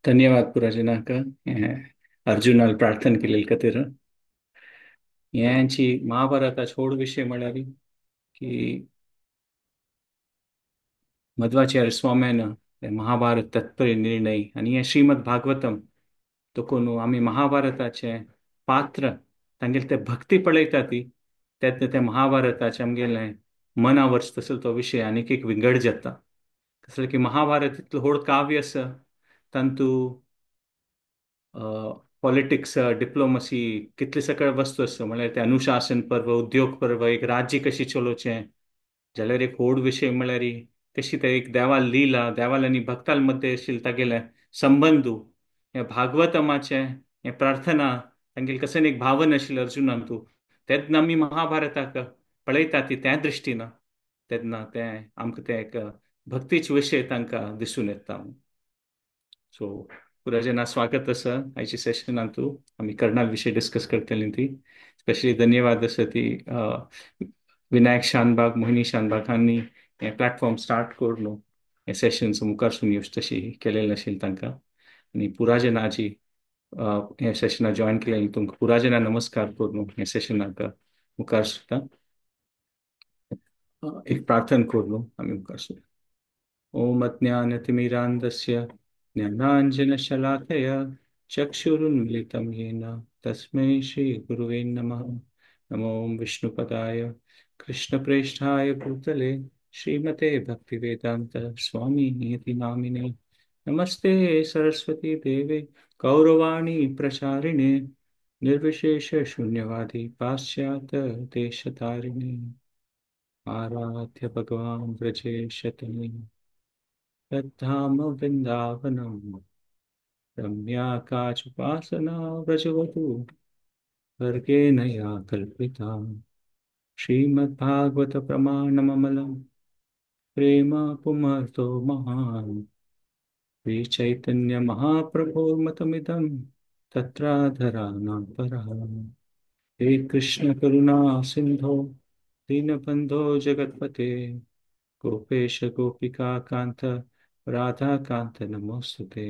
धन्यवाद पुराजनाक अर्जुनाला प्रार्थना केलेली खातीर. यांची महाभारता छोड विषय म्हळ्यार की मध्वाचार्य स्वाम्यान महाभारत तात्पर्य निर्णय आणि हे श्रीमद भागवतम तो आम्ही महाभारताचे पात्र तांगेले ते भक्ती पळयता ती त्यातनं त्या महाभारताचे आमगेले मनावर तसलो तो विषय आनीक एक विंगड जाता. कसलं की महाभारत इतलं व्हड काव्य आसा तांतू पॉलिटिक्स, डिप्लोमसी कितले सकळ वस्तू आसा म्हळ्यार ते अनुशासन पर्व, उद्योग पर्व, एक राज्य कशी चलोवचें, जाल्यार एक व्हड विषय म्हळ्यार कशी ते एक देवाल लिला देवाल आनी भक्ताल मध्ये आशिल्ले तागेले संबंद हे भागवतमाचे हे प्रार्थना तांगेले कसन एक भावन आशिल्ले अर्जुनान तूं तेन्ना आमी महाभारताक पळयता ती त्या दृश्टीन तेन्ना ते आमकां ते एक भक्तीचे विशय तांकां दिसून येता. सो पुराजना स्वागत आसा आयच्या सेशनांत तूं आमी कर्नाल विषय डिस्कस करतली ती स्पेशली धन्यवाद आसा ती विनायक शानबाग, मोहिनी शानबाग हांणी हे प्लॅटफॉर्म स्टार्ट करून हे सेशन्स मुखार सुन येवचे तशी केलेले आशिल्ले तांकां आनी पुराजनाची हे सेशनाक जॉयन केलेली तुमकां पुराजना नमस्कार करून हे सेशनाक मुखार सुद्दां एक प्रार्थना करून आमी मुखार सुद्दां. ॐ अज्ञानतिमिरान्धस्य ज्ञानाञ्जनशलाकया चक्षुरुन्मिलितं येन तस्मै श्रीगुरुवे नमः. नमो विष्णुपदाय कृष्णप्रेष्ठाय भूतले श्रीमते भक्तिवेदान्त स्वामी इति नामिने. नमस्ते सरस्वती देवे गौरवाणी प्रचारिणे निर्विशेष शून्यवादी पाश्चात्य देशतारिणे. आराध्य भगवान् व्रजेशतमे तद्धाम वृन्दावनम् रम्या काचुपासना व्रजवतु वर्गेण या कल्पिता. श्रीमद्भागवत प्रमाणममलं प्रेम पुमर्तो महान् श्रीचैतन्य महाप्रभोर्मतमिदं तत्राधराणां परः. हे कृष्ण करुणा सिन्धो दीनबन्धो जगत्पते गोपेश गोपिका कांत राधा कांत नमोस्तुते.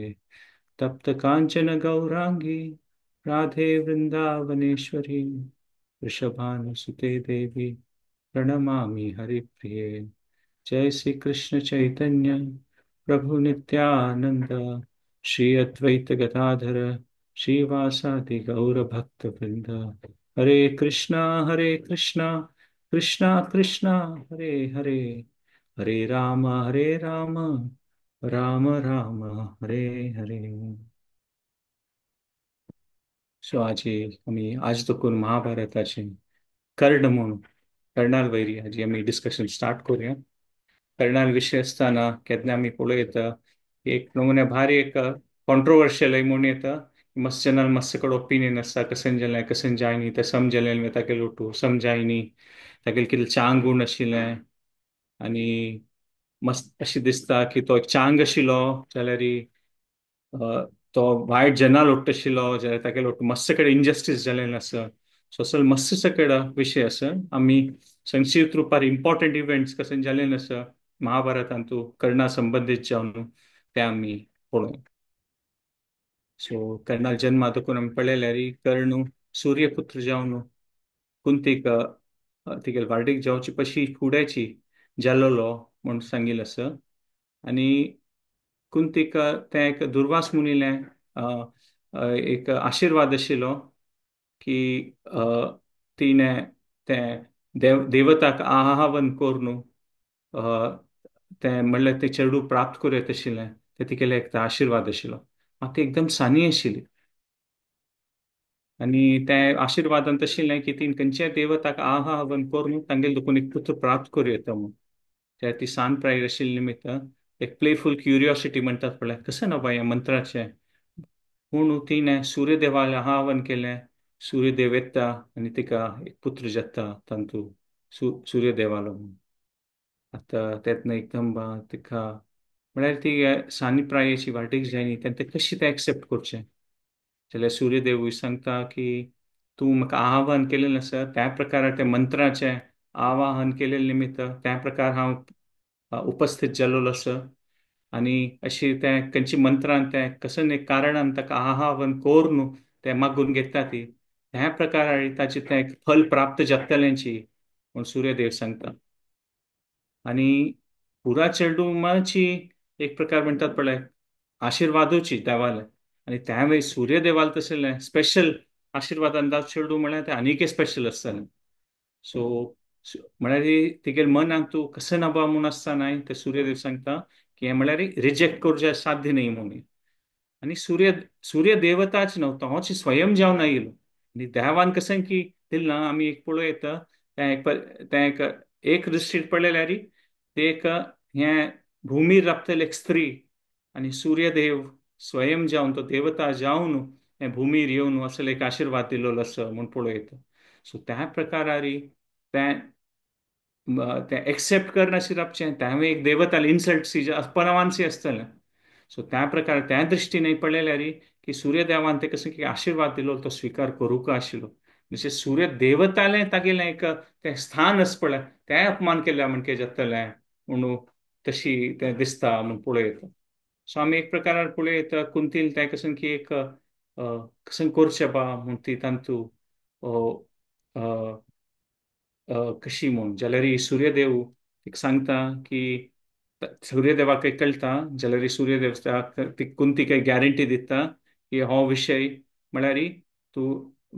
तप्त कांचन गौरांगी राधे वृंदावनेश्वरी वृषभानुसुते देवी प्रणमामि हरिप्रिये. जय श्री कृष्ण चैतन्य प्रभु नित्यानंद श्री अद्वैत गदाधर श्रीवासादि गौर भक्त वृंद. हरे कृष्णा कृष्णा कृष्णा हरे हरे हरे राम राम राम हरे हरे. सो आज तो महाभारताचे कर्ण म्हणून कर्णाल वैरी हाजी आमी डिस्कशन स्टार्ट करूया. कर्णाल विषय असताना केन्ना आमी पळयता एक नमुने भारी एक कॉन्ट्रोवर्शियल म्हणून येता. मस्त जनाल मस्त कड ओपिनियन आसता कसन जालें कसन जायनी ते समजलें ताके लोटू समजायनी तागेले कितें चांग गूण आशिल्ले आनी मस्त अशें दिसता की तो एक चांग आशिल्लो जाल्यार तो वायट जना लोट्ट आशिल्लो जाल्यार ताके लोट मस्त कडेन इनजस्टीस जालेलें आसा. सो असल मस्त सकड विशय आसा. आमी संक्षिप्त रुपार इम्पॉर्टंट इव्हेंट्स कसन जालेलें आसा महाभारतांतू कर्णा संबंधित जावन ते आमी पळोवया. सो कर्णाल जन्म देखून आमी पळयल्यार कर्ण सूर्यपुत्र जावन कुंतीक तिगेल वाडीक जावची पशी फुड्याची जाल्लो म्हूण सांगिल्लो आसा. आनी कुंतीक तें एक दुर्वास मुनिलें एक आशिर्वाद आशिल्लो की तिणें तें देवताक आवाहन करून तें म्हणल्यार तें चेडूं प्राप्त करूं येता आशिल्लें ते तिगेले एक आशिर्वाद आशिल्लो. मात ती एकदम सानी आशिल्ली आनी तें आशिर्वादान तशिल्लें की तीन खंयच्याय देवताक आवाहन करून तांगेले देखून एक पुत्र प्राप्त करूं येता म्हणून. त्या ती सान प्राय आशिल्ले निमित्त एक प्लेफुल क्युरियोसिटी म्हणटात पळय कसं ना बाय ह्या मंत्राचें म्हणून तिणें सूर्यदेवाक आवाहन केलें. सूर्यदेव येता आनी तिका एक पुत्र जत्ता तांतू सूर्यदेवालो म्हणून. आतां तेतून एकदम तिका म्हळ्यार ती सानी प्रायेची वाटेक जायनी तेन्ना ते कशी ते एक्सेप्ट करचें जाल्यार सूर्यदेवूय सांगता की तूं म्हाका आवाहन केलेलें आसा त्या प्रकारान त्या मंत्राचें आवाहन केलेले निमित्त त्या प्रकार हांव उपस्थित जाल्लो आसा आणि अशी त्या खंयची मंत्रान ते कसं एक कारणान ताका आहावन कोर न्हू ते मागून घेता ती ह्या प्रकारे ताची ते फल प्राप्त जातल्यांची म्हूण सूर्यदेव सांगता. आणि पुरा चेडूमाची एक प्रकार म्हणतात पळय आशीर्वादूची देवाले आणि त्यावेळी सूर्यदेवाला तसले स्पेशल आशीर्वादान चेडू म्हळ्यार ते आनीक स्पेशल आसताले. सो म्हळ्यार तिगेर मनाक तूं कसं नाबा म्हूण आसता न्हय ते सूर्यदेव सांगता की हे म्हळ्यार रिजेक्ट करचे साध्य न्हय म्हणून. आणि सूर्य देवताच नव्हता होच स्वयं जावन आयलो आणि देवान कसें की दिल आम्ही एक पळयत ते एक दृश्टीर पळयल्यार ते एक हे भूमीर राबतले एक स्त्री आणि सूर्यदेव स्वयं जावन तो देवता जावन हे भूमीर येवन असले एक आशीर्वाद दिलेलो असं म्हूण पळयत. सो त्या प्रकारारी ते ते एक्सेप्ट करनाशिरापचें त्यावेळी एक देवताल इन्सल्ट सी अपमानसी आसतलें. सो त्या प्रकार त्या दृष्टीने पळयल्यार की सूर्यदेवान ते कसं की आशीर्वाद दिलो तो स्वीकार करूंक आशिल्लो. जशें सूर्य देवतालें तागेलें एक तें स्थान आस पळय तें अपमान केल्या म्हणके जातलें म्हणून तशी तें दिसता म्हूण पळयत. सो आमी एक प्रकारार पळयत कुंतील तें कसन की एक कसन करचें बा म्हूण ती तांतू कशी म्हूण जाल्यार ही सूर्यदेव एक सांगता की सूर्यदेवाक एक कळटा जाल्यार ही सूर्यदेव ती कुंतीक एक गॅरंटी दिता की हो विशय म्हळ्यार तूं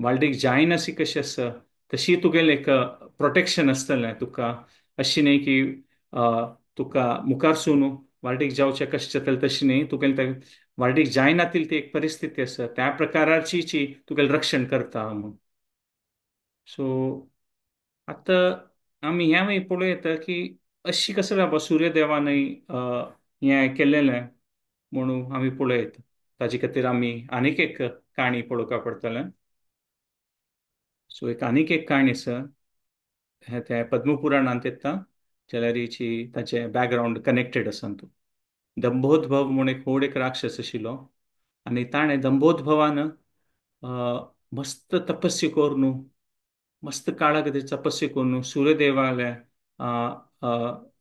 वाळडीक जायना सी कशी आसा तशी तुगेलें एक प्रोटेक्शन आसतलें तुका. अशी न्हय की तुका मुखारसून वाळटीक जावचें कशें जातलें तशें न्हय तुगेलें वाळटीक जायना ती एक परिस्थिती आसा त्या प्रकाराची तुगेलें रक्षण करता म्हूण. सो आता आमी ह्या वेळी पळयत की अशी कसं बाबा सूर्यदेवानय हें केलेलें म्हणून आमी पळयत. ताजे खातीर आमी आनीक एक काणी पळोवपा पडटलें. सो एक आनीक एक काणी आसा हें त्या पद्मपुराणांत येता जाल्यार हिची ताचें बॅकग्रावंड कनेक्टेड आसा तूं. दंभोदभव म्हूण एक व्हड एक राक्षस आशिल्लो आनी ताणें दंभोदभवान मस्त तपस्या करून मस्त काळा खातीर तपस्या करून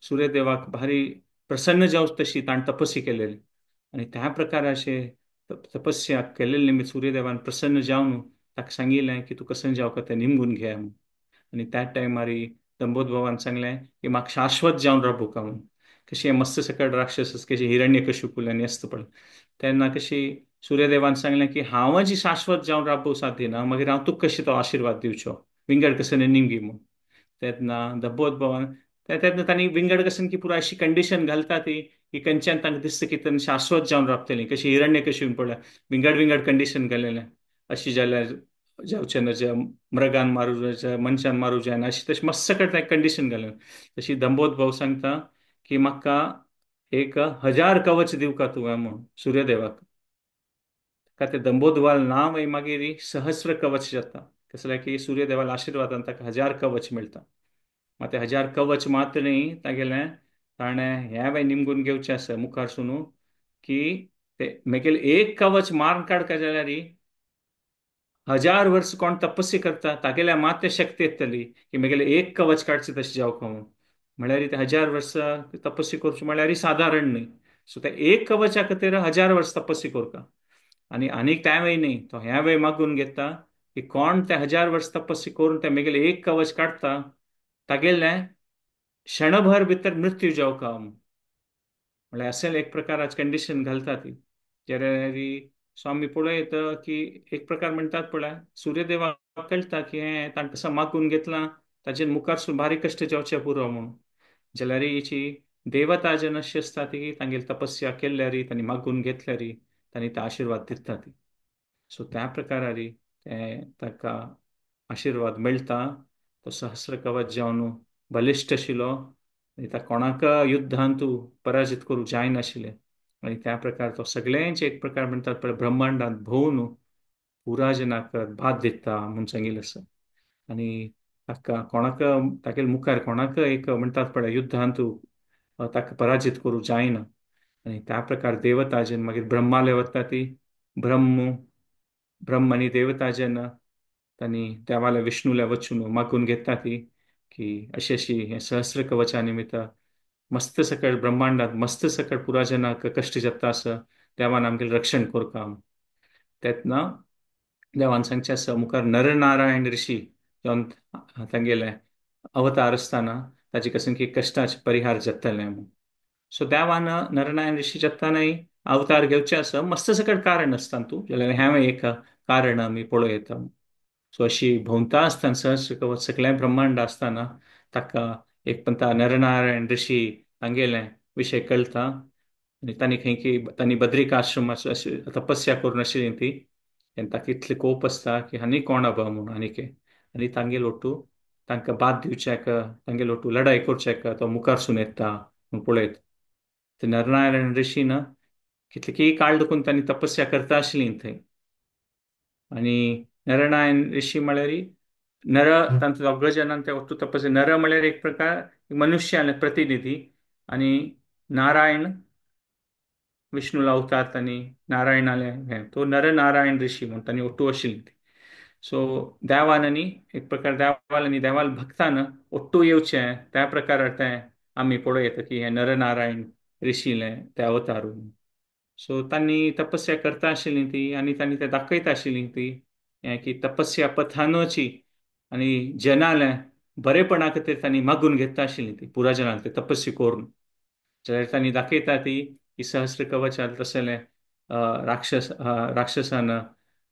सूर्यदेवाक भारी प्रसन्न जावच तशी ताणें तपस्या केलेली आणि त्या प्रकाराचे तपस्या केलेले निमित्त सूर्यदेवान प्रसन्न जावन ताका सांगिल्लें की तूं कसन जावका तें निमगून घे म्हणून. आणि त्या टायमार दंभोदभवान सांगलें की म्हाका शाश्वत जावन राबूका म्हणून. कशी मस्त सकट राक्षस कशी हिरण्यकशिपूल्यानी असता पळय तेन्ना कशी सूर्यदेवान सांगलें की हांव जी शाश्वत जावन राबूंक साध्य ना मागीर हांव तुका कशें तो आशीर्वाद दिवचो विंगड कसन निमगी म्हूण. तेन्ना दंभोदभवान तेन्ना तांणी विंगड कसन की पुराय अशी कंडिशन घालता ती की खंयच्यान तांकां दिसता की तांणी शाश्वत जावन राबतलीं कशी हिरण्यकशिपून पळय विंगड विंगड कंडिशन घालेलें अशी जाल्यार जावचें ना जे मृगान मारूं जाय मनशान मारूं जायना अशी तशी मस्त सकट कंडिशन घालून तशी दंभोदभव सांगता की म्हाका एक 1000 कवच दिवका तुवें म्हूण सूर्यदेवाक. का ते दंभोदवाल नांव मागीर सहस्र कवच जाता कसले की सूर्यदेवाला आशीर्वादान ताका 1000 कवच मेळटा. मात ते 1000 कवच मात न्हय तागेलें ताणें ह्या वेळी निमगून घेवचें आसा मुखारसून की ते मेगेल एक कवच मारून काडका जाल्यार 1000 वर्स कोण तपस्या करता तागेल्या मात ते शक्ती येतली की म्हगेलें एक कवच काडचें तशें जावका म्हणून. म्हळ्यार ते 1000 वर्सां तपस्या करची म्हळ्यार सादारण न्हय. सो त्या एक कवचा खातीर 1000 वर्स तपस्या करता आणि आनीक त्या वेळी न्हय तो ह्या वेळी मागून घेता की कोण ते 1000 वर्स तपस्या करून ते म्हगेलें एक कवच काडटा तागेलें क्षणभर भितर मृत्यू जावका म्हणून. म्हळ्यार असें एक प्रकाराची कंडिशन घालता ती जाल्यार सो आमी पळयत की एक प्रकार म्हणटात पळय सूर्यदेवाक कळटा की हें ताणें कसं मागून घेतलां ताचे मुखार भारी कश्ट जावचे पुरो म्हणून. जाल्यार हिची देवता जेन्ना अशी आसता ती तांगेली तपस्या केल्यार तांणी मागून घेतल्यार तांणी ते आशीर्वाद दिता ती. सो त्या प्रकारारी ताका आशीर्वाद मेळटा तो सहस्र कवच जावन बलिश्ट आशिल्लो आनी ताका कोणाक युद्धांत पराजीत करूंक जायनाशिल्लें आणि त्या प्रकार तो सगळ्यांचे एक प्रकार म्हणटात पळय ब्रह्मांडांत भोंवन पुराजनाक भात दिता म्हूण सांगिल्लें आसा. आनी ताका कोणाक तागेले मुखार कोणाक एक म्हणटात पळय युद्धांत ताका पराजीत करूंक जायना आनी त्या प्रकार देवता जेन्ना मागीर ब्रह्मालय वता ती ब्रह्म आनी देवता जेन्ना तांणी देवालय विष्णूले वचून मागून घेता ती की अशी अशी हें सहस्र कवचा निमित्त मस्त सकळ ब्रह्मांडात मस्त सकळ पुराजनाक कष्ट जाता असं देवान आमगेलें रक्षण कोरता. तेतना देवान सांगचे आसा मुखार नरनारायण ऋषी जावन तांगेले अवतार असताना ताची कसंकी कश्टाचे परिहार जातले म्हणून. सो देवान नरनारायण ऋषी जातानाय अवतार घेवचे आसा मस्त सकट कारण असता तूं जाल्यार हें एक कारण आमी पळोव येता. सो अशी भोंवता आसतना सहस्र कवच सगळें ब्रह्मांड आसतना ताका एक पंता नरनारायण ऋषी तांगेले विशय कळटा. आनी तांणी खंय की तांणी बद्रिकाश्रमात अशी तपस्या करून आशिल्ली ती तेन्ना ताका इतले कोप आसता की आनी कोण हबा म्हूण आनीक आनी तांगेलो लोटू तांकां बाद दिवच्याक तांगेलो लोटू लढाई करच्याक तो मुखारसून येता म्हूण पळयत. ते नरनारायण ऋषीन कितलेकीय काळ देखून तांणी तपस्या करता आशिल्ली थंय. आनी नरनारायण ऋषी म्हळ्यार नर तांचो दोग जनान ते वस्तू तपस्या नर म्हळ्यार एक प्रकार मनुष्याले प्रतिनिधी आनी नारायण विष्णूला अवतार तांणी नारायणाले तो नरनारायण ऋषी म्हणून तांणी ओटू आशिल्ली. सो देवान न्ही एक प्रकार देवाल आनी देवाल भक्तान ओट्टू येवचे त्या प्रकारार ते आमी पळोव येता की हे नरनारायण ऋषीले ते अवतारून. सो तांणी तपस्या करता आशिल्ली ती आनी तांणी ते दाखयता आशिल्ली ती हें की तपस्या पथानची आनी जनाले बरेपणा खातीर तांणी मागून घेता आशिल्ली ती पुराजनांक ते तपस्या करून. जाल्यार तांणी दाखयता ती की सहस्र कवचांत तसले राक्षसान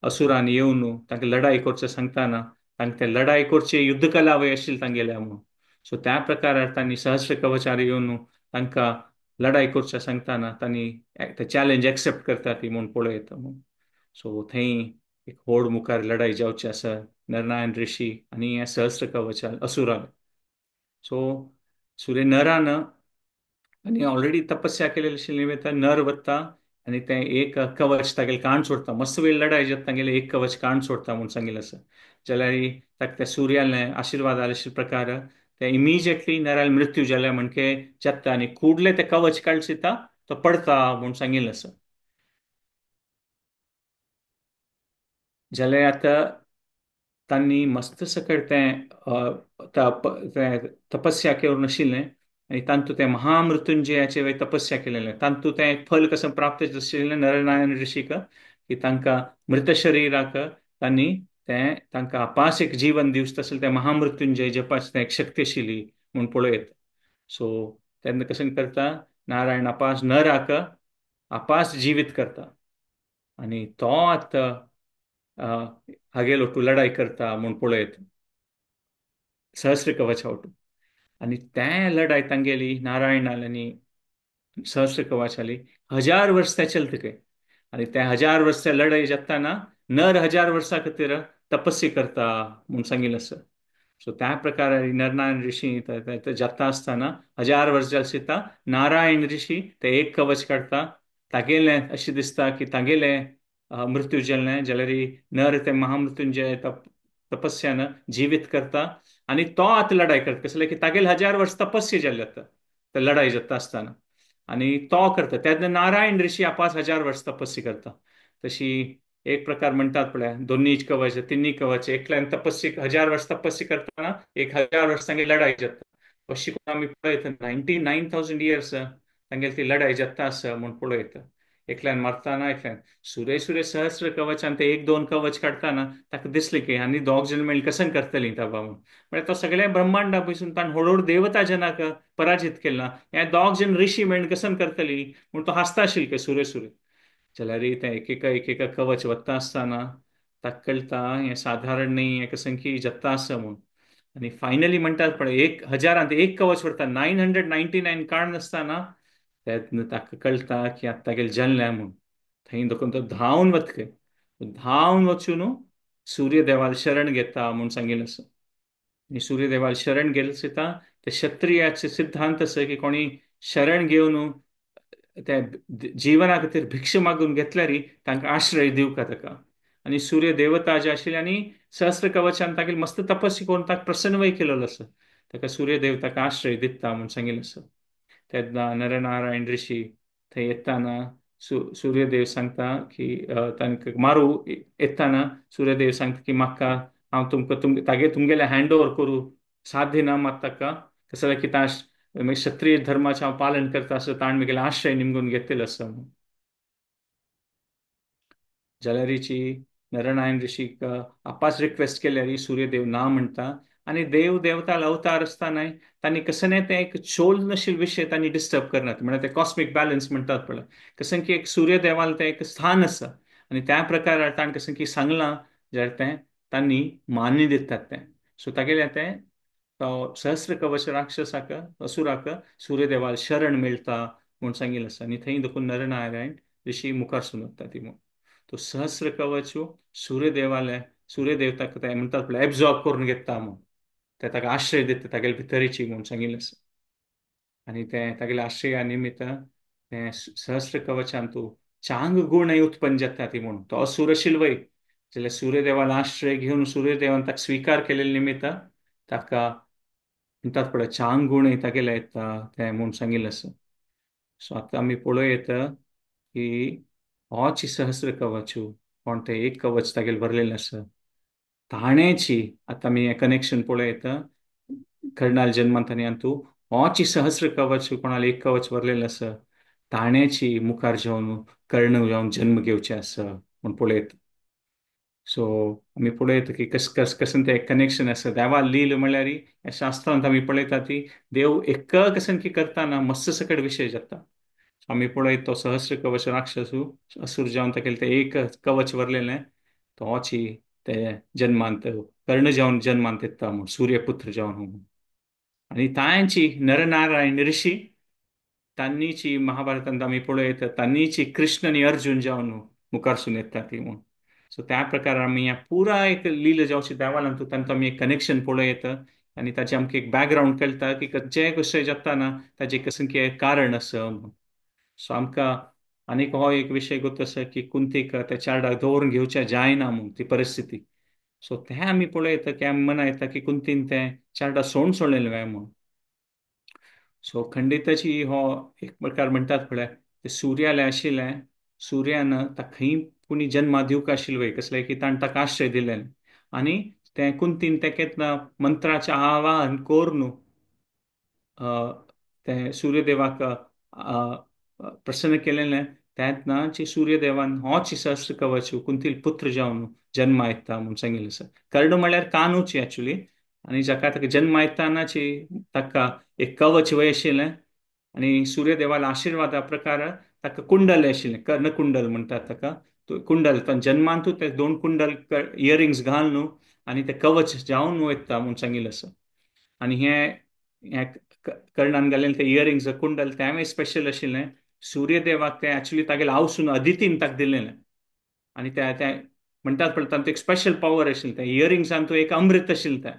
असुरान येवन तांकां लढाई करचें सांगताना तांकां ते लढाई करची युद्ध कला वय आशिल्ली तांगेल्या म्हणून. सो त्या प्रकारार तांणी सहस्र कवचार येवन तांकां लढाई करचें सांगताना तांणी ते चॅलेंज एक्सेप्ट करता ती म्हूण पळोव येता म्हणून. सो थंय एक व्हड मुखार लढाई जावची आसा नरनारायण ऋषी आनी हे सहस्र कवचान असुरान. सो सूर्य नरान आनी ऑलरेडी तपस्या केलेली आशिल्ली निमित्तान नर वता आनी ते एक कवच तागेलें काण सोडता मस्त वेळ लढाई जाता तांगेलें एक कवच काण सोडता म्हूण सांगिल्लें आसा. जाल्यार ताका त्या सुर्याले आशिर्वाद आशिल्ल्या प्रकार ते इमिजिएटली नराल मृत्यू जाल्या म्हणके जाता आनी कुडले ते कवच काडचिता तो पडता म्हूण सांगिल्लें आसा. जाल्यार आतां तांणी मस्त सकट ते तपस्या करून आशिल्लें आनी तांतूं ते महामृत्युंजयाचे वय तपस्या केलेलें तांतूं तें फल कसं प्राप्त आशिल्लें नरनारायण ऋषीक की तांकां मृत शरिराक तांणी तें तांकां अपासीक जीवन दिवचें आसलें तें महामृत्युंजय जपाची तें एक शक्ती आशिल्ली म्हूण पळोव येता. सो तेन्ना कशें करता नारायण अपास नराक अपास जिवीत करता आनी तो आतां हागे लोटू लढाई करता म्हूण पळोव येता सहस्र कवचावटू. आनी तें लढाई तांगेली नारायणाली सहस्र कवचाली 1000 वर्स ते चलतके आनी ते 1000 वर्स लढाई जाताना नर 1000 वर्सां खातीर तपस्या करता म्हूण सांगिल्लें आसा. सो त्या प्रकारे नरनारायण ऋषी जाता आसतना 1000 वर्स जाता नारायण ऋषी ते एक कवच काढता तागेलें अशें दिसता की तागेलें मृत्यू जाल्लें जाल्यार नर ते महामृत्युंजय तपस्यान जिवीत करता आनी तो आतां लढाई करता कसले की तागेले 1000 वर्स तपस्या जाल्ले आतां ते लढाई जाता आसतना आनी तो करता तेन्ना नारायण ऋषी आपास 1000 वर्स तपस्या करता. तशी एक प्रकार म्हणटात पळय दोन्ही कवच तिन्ही कवच एकल्यान तपस्या 1000 वर्स तपस्या करतना एक 1000 वर्स तांगे लढाई जाता. अशी करून आमी पळयता 99,000 इयर्स तांगेली ती लढाई जाता आसा म्हूण पळोव येता. एकल्यान मारतना एकल्यान सूर्य सहस्र कवचान ते एक दोन कवच काढताना ताका दिसलें की आनी दोग जण मेळून कसं करतलीं ताबा म्हणून म्हळ्यार तो सगळ्या ब्रह्मांडा पयसून ताणें हळूहळू देवता जनाक पराजीत केला हे दोग जण ऋषी मेळून कसं करतलीं म्हूण तो हांसता आशिल्लो सूर्य जाल्यार ते एक कवच वता आसतना ताका कळटा हें साधारण न्ही हें कसं की जाता आसा म्हूण. आनी फायनली म्हणटात पळय 1000 एक कवच वता 999 काड नासतना तेन्ना ताका कळटा की आतां तागेलें जाल्लें म्हूण. थंय देखून तो धांवन वतले धांवन वचून सूर्य देवाल शरण घेता म्हूण सांगिल्लें आसा. आनी सूर्य देवाल शरण गेले सुद्दां ते क्षत्रियाचे सिद्धांत आसा की कोणी शरण घेवन ते जिवना खातीर भिक्ष मागून घेतल्यार तांकां आश्रय दिवका ताका. आनी सूर्य देवता जे आशिल्ले आनी सहस्र कवचान तागेली मस्त तपस्या करून ताका प्रसन्न केलेलो आसा ताका सूर्य देव ताका आश्रय दिता म्हूण सांगिल्लें आसा. तेन्ना नरनारायण ऋषी थंय येताना सूर्यदेव सांगता की तांकां मारू येताना सूर्यदेव सांगता की म्हाका हांव तुमकां तुमगेले हँड ओवर करूं साध्य ना मात ताका कसं की मागीर क्षत्रिय धर्माचें हांव पालन करता असो ताण म्हगेलो आश्रय निमगून घेतलो असो. जाल्यारीची नरनारायण ऋषीक आपाच रिक्वेस्ट केल्यारी सूर्यदेव ना म्हणटा. आणि देव देवता अवतार असताना तांणी कसं ते एक चोल नशील विषय तांणी डिस्टर्ब करनात, म्हणजे ते कॉस्मिक बॅलन्स म्हणतात पळय. कसं की एक सूर्यदेवाला ते एक स्थान आसा, आणि त्या प्रकारान ताणें कसं की सांगलां जाल्यार तें तांणी मान्य दितात तें. सो तागेलें तें तो सहस्र कवच राक्षसाक असुराक सूर्यदेवाल शरण मेळटा म्हूण सांगिल्लें आसा. आनी थंय देखून नरनारायण ऋषी मुखार सरता ती म्हूण. तो सहस्र कवच सूर्यदेवाले सूर्यदेवताक ते म्हणटात पळय एब्झॉर्ब करून घेता म्हूण, ते ताका आश्रय दिता तागेले भितरीची म्हूण सांगिल्लें आसा. आनी ते तागेल्या आश्रया निमित्त ते सहस्र कवचान तूं चांग गुणय उत्पन्न जाता ती म्हूण. तो असुर आशिल्लो जाल्यार सूर्यदेवाला आश्रय घेवन सूर्यदेवान ताका स्विकार केलेले निमित्त ताका म्हणटात पळय चांग गुणय तागेले येता ते म्हूण सांगिल्लें आसा. सो आतां आमी पळयत की होच सहस्र कवच कोण ते एक कवच तागेले भरलेलें आसा. ताणेची आतां आमी हें कनेक्शन पळयत कर्णाल जन्मांत तूं होच सहस्र कवच कोणाला एक कवच भरलेलें आसा, ताणेची मुखार जावन कर्ण जावन जन्म घेवचे आसा म्हूण पळयत. सो आमी पळयत की कस कस कसन तें कनेक्शन आसा. देवा लील म्हणल्यार ह्या शास्त्रांत आमी पळयता ती देव एक कसन की करताना मत्स्य सकट विशय जाता. आमी पळयत तो सहस्र कवच राक्षस असुर जावन तागेलें तें एक कवच भरलेलें तोची ते जन्मांत कर्ण जावन जन्मांत येता म्हूण सूर्यपुत्र जावन. आनी तांची नरनारायण ऋषी तांनीची महाभारतांत आमी पळयत तांनीची कृष्ण आनी अर्जुन जावन मुखारसून येता ती म्हूण. सो त्या प्रकार आमी ह्या पुरा एक लील जावची देवालांतू तांचो आमी एक कनेक्शन पळयत. आनी ताचे आमकां एक बॅकग्रावंड कळटा की जे कशें जाता ताचे कसं की कारण आसा. सो आमकां आनीक हो एक विशय गोत आसा की कुंतीक त्या चार्डाक दवरून घेवचें जायना म्हूण ती परिस्थिती. सो तें आमी पळयत की आमी मनायता की कुंतीन तें चार्डा सोडलेलें म्हूण. सो खंडिताची हो एक प्रकार म्हणटात पळय ते सुर्याले आशिल्लें, सुर्यान ताका खंय कोणी जन्मा दिवंक आशिल्लो कसलें की ताणें ताका आश्रय दिलें. आनी तें कुंतीन तें केन्ना मंत्राचें आवाहन करून ते सूर्यदेवाक प्रसन्न केलेलें. तेन्नाची सूर्यदेवान होच सहस्र कवच कुंतील पुत्र जावन जन्मा येता म्हूण सांगिल्लें आसा. कर्ण म्हळ्यार कानूच एक्चुली. आनी जाका ताका जन्मा येतानाची ताका एक कवच वय आशिल्लें. आनी सूर्यदेवाला आशिर्वादा प्रकार ताका कुंडल आशिल्लें, कर्णकुंडल म्हणटात ताका. कुंडल जन्मांतूच ते दोन कुंडल इयरिंग्स घालून आनी ते कवच जावन वयता म्हूण सांगिल्लें आसा. आनी हे कर्णान घालिल्लें ते इयरिंग्स कुंडल तें स्पेशल आशिल्लें. सूर्यदेवाक ते एक्चुली तागेले आवसून अदितीन ताका दिलेलें. आनी ते म्हणटात पळय तांतूं एक स्पेशल पॉवर आशिल्लें. त्या इयरिंग्सान तूं एक अमृत आशिल्लें तें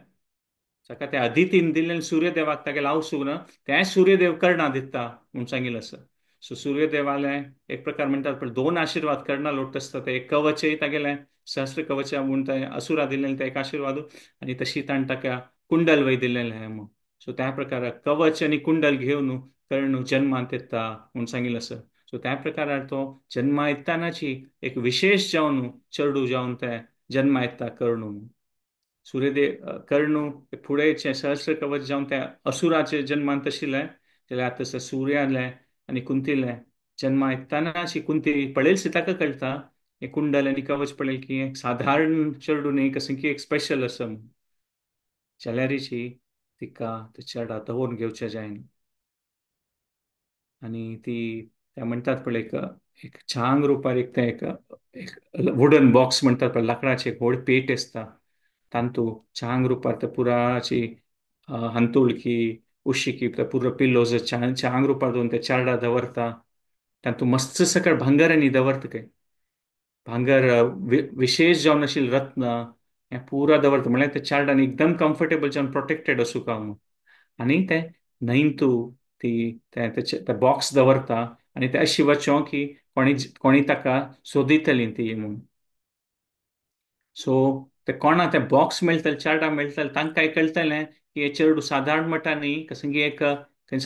जाका त्या अदितीन दिल्लें सूर्यदेवाक तागेलें आवसून तें सूर्यदेव कर्णाक दिता म्हूण सांगिल्लें आसा. सो सूर्यदेवाले एक प्रकार म्हणटात पळय दोन आशिर्वाद कर्णा लोटता आसता. ते एक कवचय तागेलें सहस्र कवच म्हूण तें असुरा दिल्लें तें एक आशिर्वाद. आनी तशी ताणें ताका कुंडल वय दिल्लेलें म्हूण. सो त्या प्रकार कवच आनी कुंडल घेवन कर्ण जन्मांत येता म्हूण सांगिल्लें आसा. सो त्या प्रकारान तो जन्मा येतानाची एक विशेष जावन चेडूं जावन ते जन्मा येता कर्ण. सूर्यदेव कर्ण फुडेंचे सहस्र कवच जावन त्या असुराचे जन्मांत आशिल्लें जाल्यार आतां सूर्याले आनी कुंतीले जन्मा येतानाची कुंती पळयली ताका कळटा हे कुंडल आनी कवच पळयलें की एक साधारण चेडूं न्ही कसं की एक स्पेशल आसा म्हूण. जाल्यारीची तिका त्या चेडा दवरून घेवचें जायना. आनी ती त्या म्हणटात पळय एक छांग रुपार एक ते एक वुडन बॉक्स म्हणटात पळय लाकडाची एक व्हड पेट आसता. तांतूं छांग रुपार ते पुराची हांतुळकी उशिकी ते पुरो पिल्लोज छांग रुपार दवरून ते चार्डा दवरता. तांतूं मस्त सकळ भांगर आनी दवरता काय भांगर विशेष जावन आशिल्लें रत्न हें पुरा दवरता. म्हळ्यार ते चार्डान एकदम कम्फर्टेबल जावन प्रोटेक्टेड असो काम. आनी ते न्हंयतू ती ते बॉक्स दवरता. आनी ते अशी वचों की कोणी ताका सोदितलीं ती म्हूण. सो ते कोणा ते बॉक्स मेळटले चार्डा मेळटले तांकां काय कळटलें की हे चेडूं साधारण मटा न्ही कसं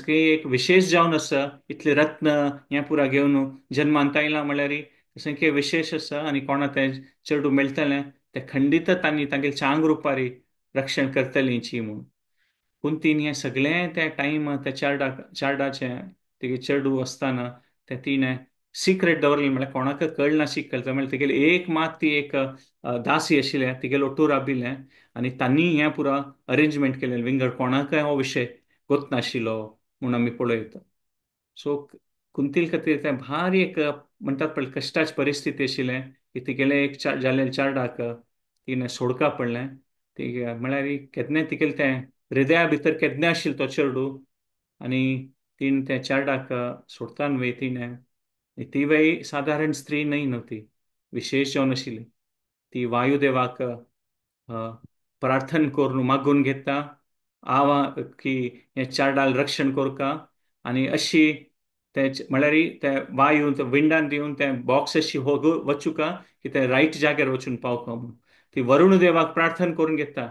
की एक विशेष जावन आसा. इतले रत्न हें पुरा घेवन जन्मांत आयलां म्हळ्यार कसं की विशेष आसा. आनी कोणा तें चेडूं मेळटलें ते खंडीत तांणी तागेले चांग रुपारी रक्षण करतलींची म्हूण. कुंतीन हें सगळें त्या टायम त्या चार्डाचे तेगे चेडूं आसतना ते तिणें सिक्रेट दवरलें, म्हळ्यार कोणाक कळना शिकल म्हळ्यार तेगेली एक मात ती एक दासी आशिल्लें तिगेलो ओटूर राबिल्लें, आनी तांणी हें पुरो अरेंजमेंट केलें विंगड, कोणाकय हो विशय गोत नाशिल्लो म्हूण आमी पळयत. सो कुंतील खातीर तें भारी एक म्हणटात पळय कश्टाची परिस्थिती आशिल्लें की तिगेलें एक जाल्लें चार्डाक तिणें सोडका पडलें. तिगे म्हळ्यार केन्ना तिगेलें तें हृदया भितर केन्ना आशिल्लो तो चेडूं, आनी तिणें त्या चार्डाक सोडतान वेळी तिणें ती वेळी सादारण स्त्री न्हय ती, विशेश जावन आशिल्ली. ती वायुदेवाक प्रार्थना करून मागून घेता आवा की हे चार्डाल रक्षण कोरका, आनी अशी ते म्हळ्यार ते वायू विंडान दिवन ते बॉक्स अशी वचूका की ते रायट जाग्यार वचून पावका म्हणून ती वरुण देवाक प्रार्थना करून घेता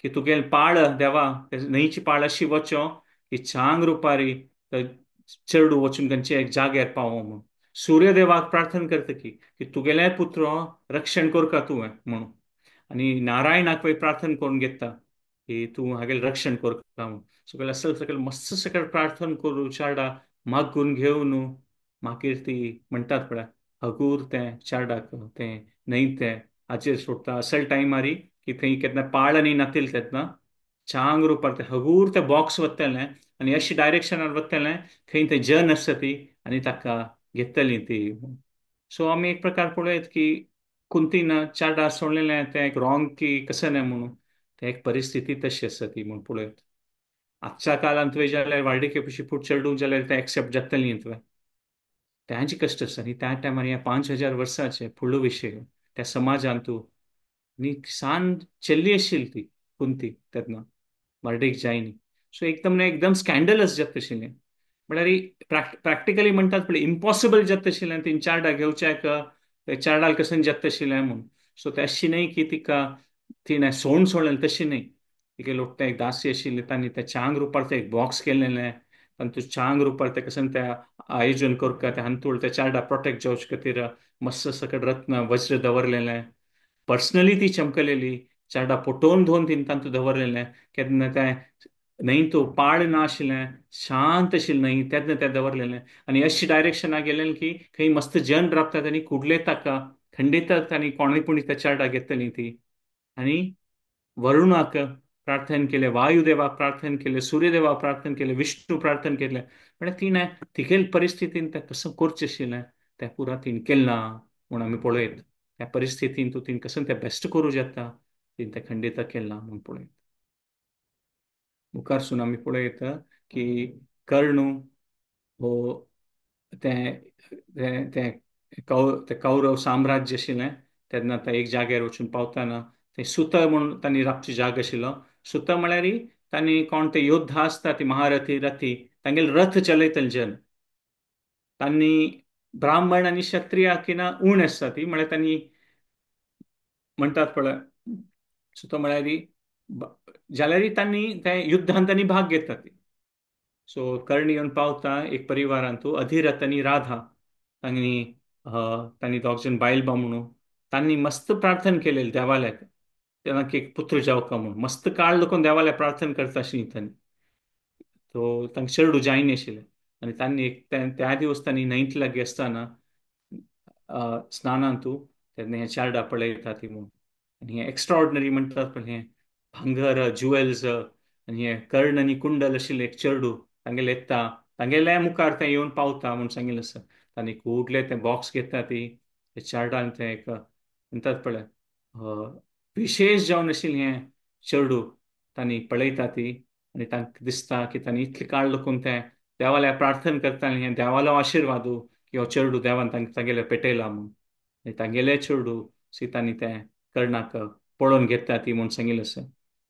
की तुगेल पाळ देवा न्हंयची पाळ अशी वचो की चांग रुपारी चेडूं वचून खंयचे एक जाग्यार पावो म्हणून. सूर्यदेवाक प्रार्थना करता की तुगेले पुत्र रक्षण कोरका तुवें म्हणून. आनी नारायणाक प्रार्थना करून घेता की तूं हागेल रक्षण कोरता म्हणून. सगळें असल सकयल मस्त सकयल प्रार्थना करून चार्डा मागून घेवन मागीर ती म्हणटात पळय हगूर तें चार्डाक तें न्हंय तें हाचेर सोडता असल टायमारी की थंय केन्ना पाळ आनी नातिल तेन्ना चांग रुपार ते हगूर ते बॉक्स वतलें आनी अशी डायरेक्शनार वतलें खंय ते जन आसता ती आनी ताका घेतली ती. सो आमी एक प्रकार पळयत की कुंतीन चार्डा सोडलेलें तें एक रॉंग की कसं न्हय म्हणून तें एक परिस्थिती तशी आसा ती म्हूण पळयत. आजच्या काळांत तुवें जाल्यार वाडके पिशी फूट चेडूं जाल्यार ते एक्सेप्ट जातली तुवें, तांची कश्ट आसा न्ही त्या टायमार हे 5,000 वर्सांचे फुडलो विशय त्या समाजांत तूं न्ही सान चेल्ली आशिल्ली ती कुंती तेन्ना वार्डेक जायनी. सो एकदम स्कॅन्डलस जाता तशिल्लें, म्हळ्यार प्रॅक्टिकली म्हणटात पळय इम्पॉसिबल जाता तशिल्लें तीन चार्डा घेवच्याक चार्डाल कसन जाता तशिल्लें म्हणून. सो ते अशी न्हय की तिका तिणें सोडलें तशी न्हय. तिगे लोक एक दासी आशिल्ली तांणी त्या चांग रुपार ते एक बॉक्स केलेलें आनी तूं चांग रुपार ते कसन त्या आयोजन करता त्या हांतूळ त्या चार्डा प्रोटेक्ट जावचे खातीर मस्त सकट रत्न वज्र दवरलेलें. पर्सनली ती चमकलेली चार्डा फटोवन धुवन तिने तांतूं दवरलेलें केन्ना तें न्हंय पाळ ना आशिल्लें शांत आशिल्लें न्हंय तेन्ना तें दवरलेलें आनी अशी डायरेक्शनाक गेलेलें की खंय मस्त जन राबतात आनी कुडले ताका खंडितात आनी कोणूय पूण त्या चार्डा घेतली ती. आनी वरुणाक प्रार्थना केले, वायुदेवाक प्रार्थना केले, सूर्यदेवाक प्रार्थना केले, विष्णू प्रार्थना केले, म्हळ्यार तिणें तिगेल परिस्थितीन तें कसं करचें आशिल्लें तें पुरा तिणें केलें ना म्हूण आमी पळयत. त्या परिस्थितीन तूं तिणें कसं तें बेस्ट करूं येता तिणें तें खंडित केलें ना म्हूण पळयत. मुखारसून आमी पळयत की कर्ण हो तें तें तें कौरव साम्राज्य आशिल्लें तेन्ना ते एक जाग्यार वचून पावतना थंय सुत म्हणून तांणी राबचो जागो आशिल्लो. सुत म्हळ्यार तांणी कोण ते योद्धा आसता ती महारथी रथी तांगेले रथ चलयतले जन तांणी ब्राह्मण आनी क्षत्रियाकिना उण आसता ती म्हळ्यार तांणी म्हणटात पळय सुत म्हळ्यार जाल्यार तांणी त्या युद्धांत तांणी भाग घेतात. सो कर्ण येवन पावता एक परिवारांत तूं अधिरथ आनी राधा तांणी तांणी दोग जाण बायल बामणू तांणी मस्त प्रार्थना केलेली देवाल्याक तेन्ना एक पुत्र जावका म्हणून मस्त काळ लागून देवाल्या प्रार्थना करता आशिल्लीं तांणी. तो तांकां चेडूं जायना आशिल्लें आनी तांणी त्या दिवस तांणी न्हंयत लागीं आसतना स्नानांतू तेन्ना हें चार्डा पळयता ती म्हूण आनी हें एक्स्ट्रा ऑर्डिनरी म्हणटात पळय हें भांगर ज्युवेल्स आनी हें कर्ण आनी कुंडल आशिल्लें एक चेडूं तांगेलें येता तांगेल्या मुखार तें येवन पावता म्हूण सांगिल्लें आसा. तांणी कुडले तें बॉक्स घेता ती ते चार्डान तें एक म्हणटात पळय विशेश जावन आशिल्लें हें चेडूं तांणी पळयता ती आनी तांकां दिसता की तांणी इतले काळ लागून तें देवाल्या प्रार्थना करता आनी हें देवालो आशिर्वादू की हो चेडूं देवान तांगेले पेटयला म्हणून आनी तांगेले चेडूं तांणी तें कर्णाक पळोवन घेता ती म्हूण सांगिल्लें आसा.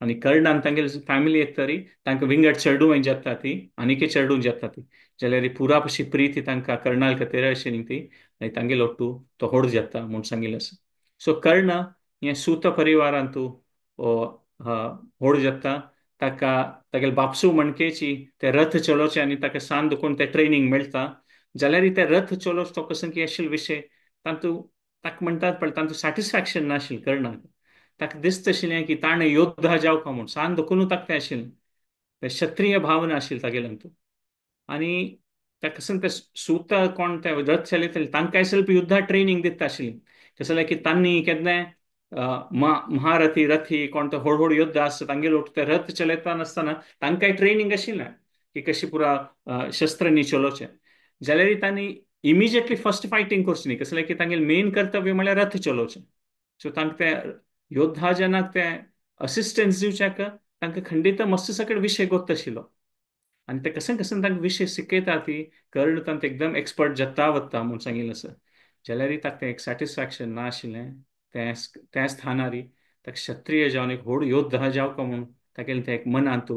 आनी कर्णान तांगेली फॅमिली येतरी तांकां विंगड चेडूं जाता ती आनीकय चेडूं जाता ती जाल्यार पुरा अशी प्रीती तांकां कर्णा खातीर आशिल्ली ती आनी तांगेलो ओटू तो व्हड जाता म्हूण सांगिल्लें आसा. सो कर्ण हें सूत परिवारांत व्हड जाता ताका तागेले बापसू मणकेची ते रथ चलोवचे आनी ताका सांज दुखून तें ट्रेनींग मेळटा जाल्यार ते रथ चलोवचो तो कसो की आशिल्लो विशय तातूंत ताका म्हणटात पळय तातूंत सॅटिस्फॅक्शन नाशिल्लें कर्णाक. ताका दिसता आशिल्लें की ताणें योद्धा जावका म्हूण सांज दुखून ताका तें आशिल्लें ते क्षत्रिय भावना आशिल्ली तागेल्यांतू. आनी ते कसन ते सूत कोण ते रथ चलयताले तांकां ಸ್ವಲ್ಪ युद्धा ट्रेनिंग दिता आशिल्ली. कसं जालें की तांणी केन्नाय महारथी रथी कोण ते व्हड व्हड योद्धा आसता तांगेर ते रथ चलयता आसतना तांकांय ट्रेनिंग आशिल्लें की कशी पुरा शस्त्र न्ही चलोवचें. जाल्यार तांणी इमिजिएटली फर्स्ट फायटींग करचें न्ही. कसं जालें की तांगेलें मेन कर्तव्य म्हळ्यार रथ चलोवचें. सो तांकां ते योद्धा जेन्ना ते असिस्टन्स दिवच्याक तांकां खंडीत मस्त सकट विशय गोत आशिल्लो. आनी ते कसन कसन तांकां विशय शिकयता ती कर्ण तांत एकदम एक्सपर्ट जाता वता म्हूण सांगिल्लें आसा. जाल्यार ताका तें एक सॅटिस्फॅक्शन ना आशिल्लें. त्या स्थानार ताका क्षत्रिय जावन एक व्हड योद्धा जावपा म्हूण तागेलें तें एक मनांत